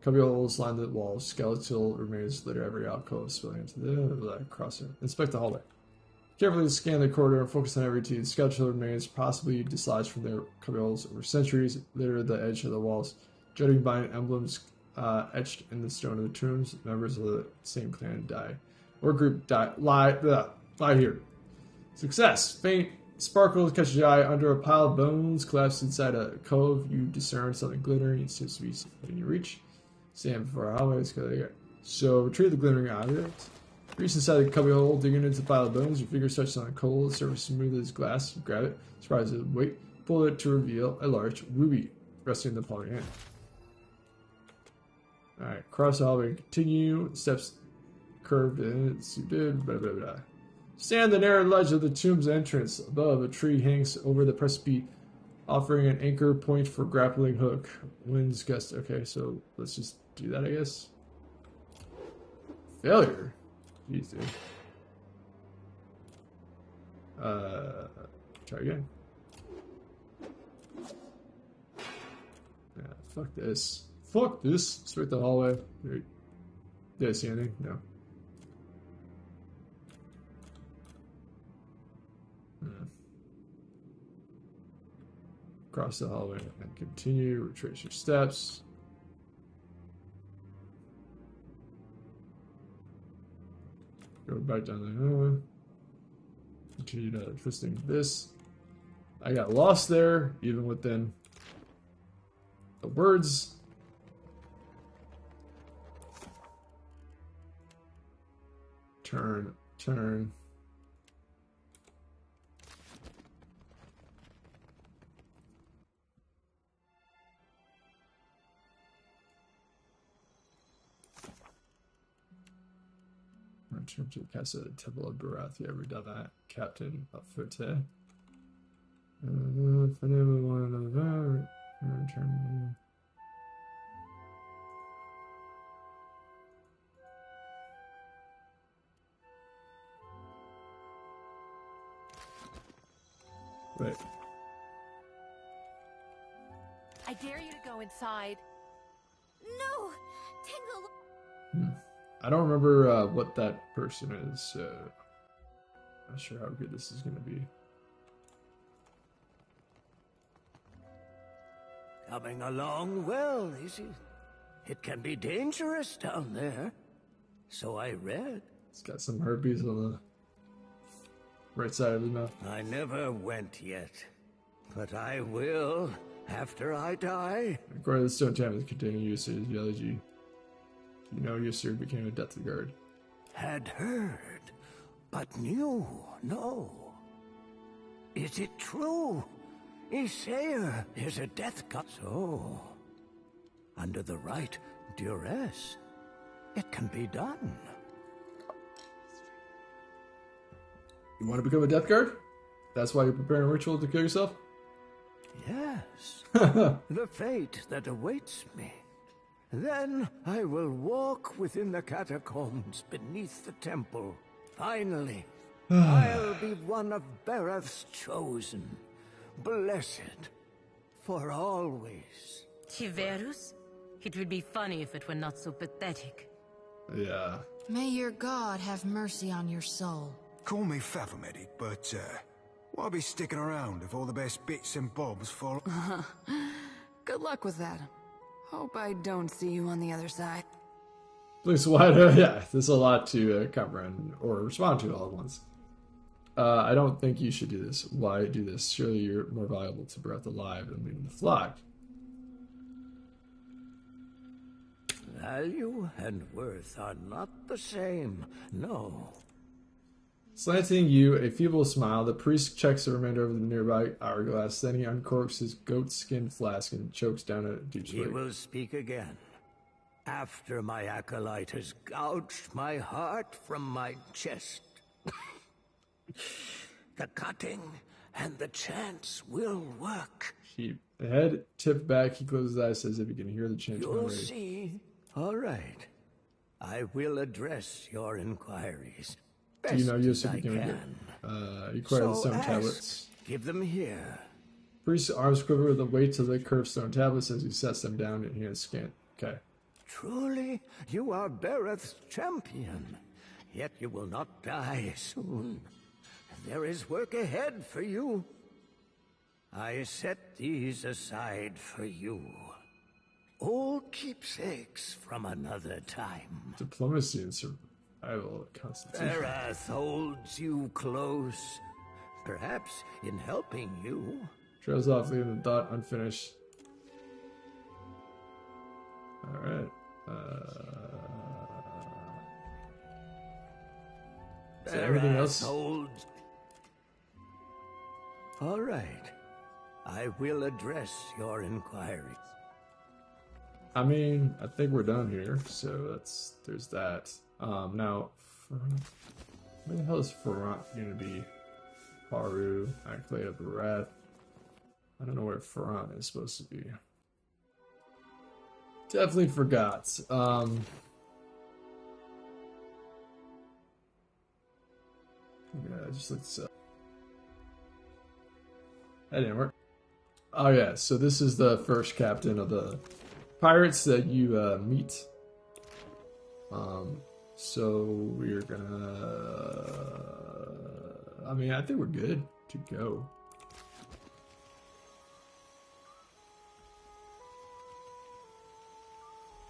Cubbyholes line the walls. Skeletal remains litter every alcove, spilling into the crossing. Inspect the hallway. Carefully scan the corridor and focus on every tooth. Skeletal remains, possibly dislodged from their cubbyholes over centuries, litter the edge of the walls. Judging by emblems etched in the stone of the tombs, members of the same clan die. Or group die. Lie here. Success. Faint sparkles catch your eye under a pile of bones collapsed inside a cove. You discern something glittering. It seems to be within your reach. Stand before a hallway. So retrieve the glittering object. Reach inside the cubby hole, digging into the pile of bones. Your fingers touch on a coal, the surface smooth as glass. You grab it, surprise the weight, pull it to reveal a large ruby resting in the palm of your hand. Alright, cross the hallway and continue. Steps curved and it's suited, blah blah blah. Stand the narrow ledge of the tomb's entrance. Above, a tree hangs over the precipice, offering an anchor point for grappling hook. Winds gust. Okay, so let's just do that, I guess. Failure. Jeez, dude. Try again. Yeah, fuck this. Fuck this. Straight the hallway. Did I see anything? No. Cross the hallway and continue. Retrace your steps. Go back down the hill. Continue to twisting this. I got lost there, even within the words. Turn, turn. Return to the castle of the Temple of Barathia. Ever done that, Captain Fote? Wait. I dare you to go inside. No! Tingle! I don't remember what that person is, so not sure how good this is going to be. Coming along well, is it? It can be dangerous down there. So I read. It's got some herpes on the right side of his mouth. I never went yet, but I will after I die. According to the stone tablets containing usage eulogy, you know Yusir became a death guard. Had heard, but knew no. Is it true? Isair is a death god. So, under the right duress, it can be done. You want to become a death guard? That's why you're preparing a ritual to kill yourself? Yes. The fate that awaits me. Then I will walk within the catacombs beneath the temple. Finally, I'll be one of Barath's chosen. Blessed. For always. Tiverus? It would be funny if it were not so pathetic. Yeah. May your god have mercy on your soul. Call me Fathomedic, but why be sticking around if all the best bits and bobs fall? Good luck with that. Hope I don't see you on the other side. Please, what? Yeah, there's a lot to comprehend or respond to all at once. I don't think you should do this. Why do this? Surely you're more valuable to Breath alive than leaving the flock. Value and worth are not the same, no. Slanting you a feeble smile, the priest checks the remainder of the nearby hourglass. Then he uncorks his goat-skin flask and chokes down a deep swig. He will speak again. After my acolyte has gouged my heart from my chest. The cutting and the chants will work. The head tipped back, he closes his eyes as if he can hear the chant. You'll see. All right. I will address your inquiries. Do you know Best Yusuf as I became can. You acquired the stone ask. tablets. Give them here. Priest's arms quiver with the weight of the curved stone tablets as he sets them down in his skin. Okay. Truly, you are Barath's champion. Yet you will not die soon. There is work ahead for you. I set these aside for you. Old keepsakes from another time. Diplomacy and survival constitution. Barath holds you close. Perhaps in helping you. Trails off, leaving the thought unfinished. Alright. Their everything else? assholes. All right. I will address your inquiry. I mean, I think we're done here, so there's that. Now, where the hell is Ferrant gonna be? Haru, Accolade of Breath. I don't know where Ferrant is supposed to be. Definitely forgot. Yeah, just let's. That didn't work. Oh yeah, so this is the first captain of the pirates that you meet. So we're gonna. I mean, I think we're good to go.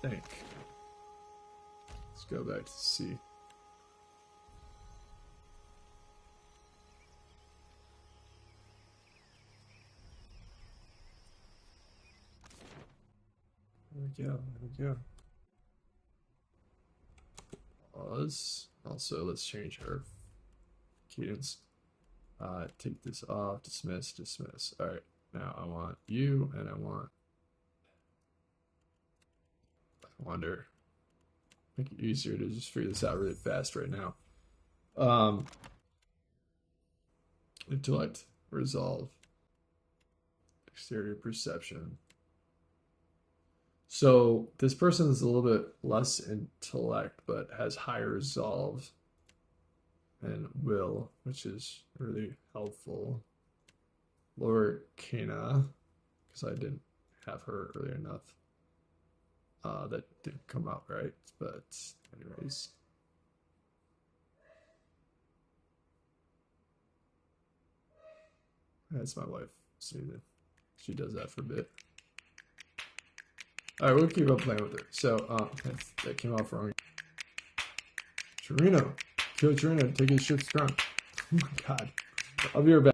Let's go back to sea. There we go. Pause. Also, let's change our cadence. Take this off. Dismiss. Alright, now I want you, and I wonder. Make it easier to just figure this out really fast right now. Intellect. Resolve. Exterior perception. So this person is a little bit less intellect, but has higher resolve and will, which is really helpful. Lower Kana, because I didn't have her earlier enough. That didn't come out right, but anyways. That's my wife, Susan. She does that for a bit. Alright, we'll keep on playing with her. So, that came off wrong. Torino. Kill Torino. Take his ship's crown. Oh my god. I'll be right back.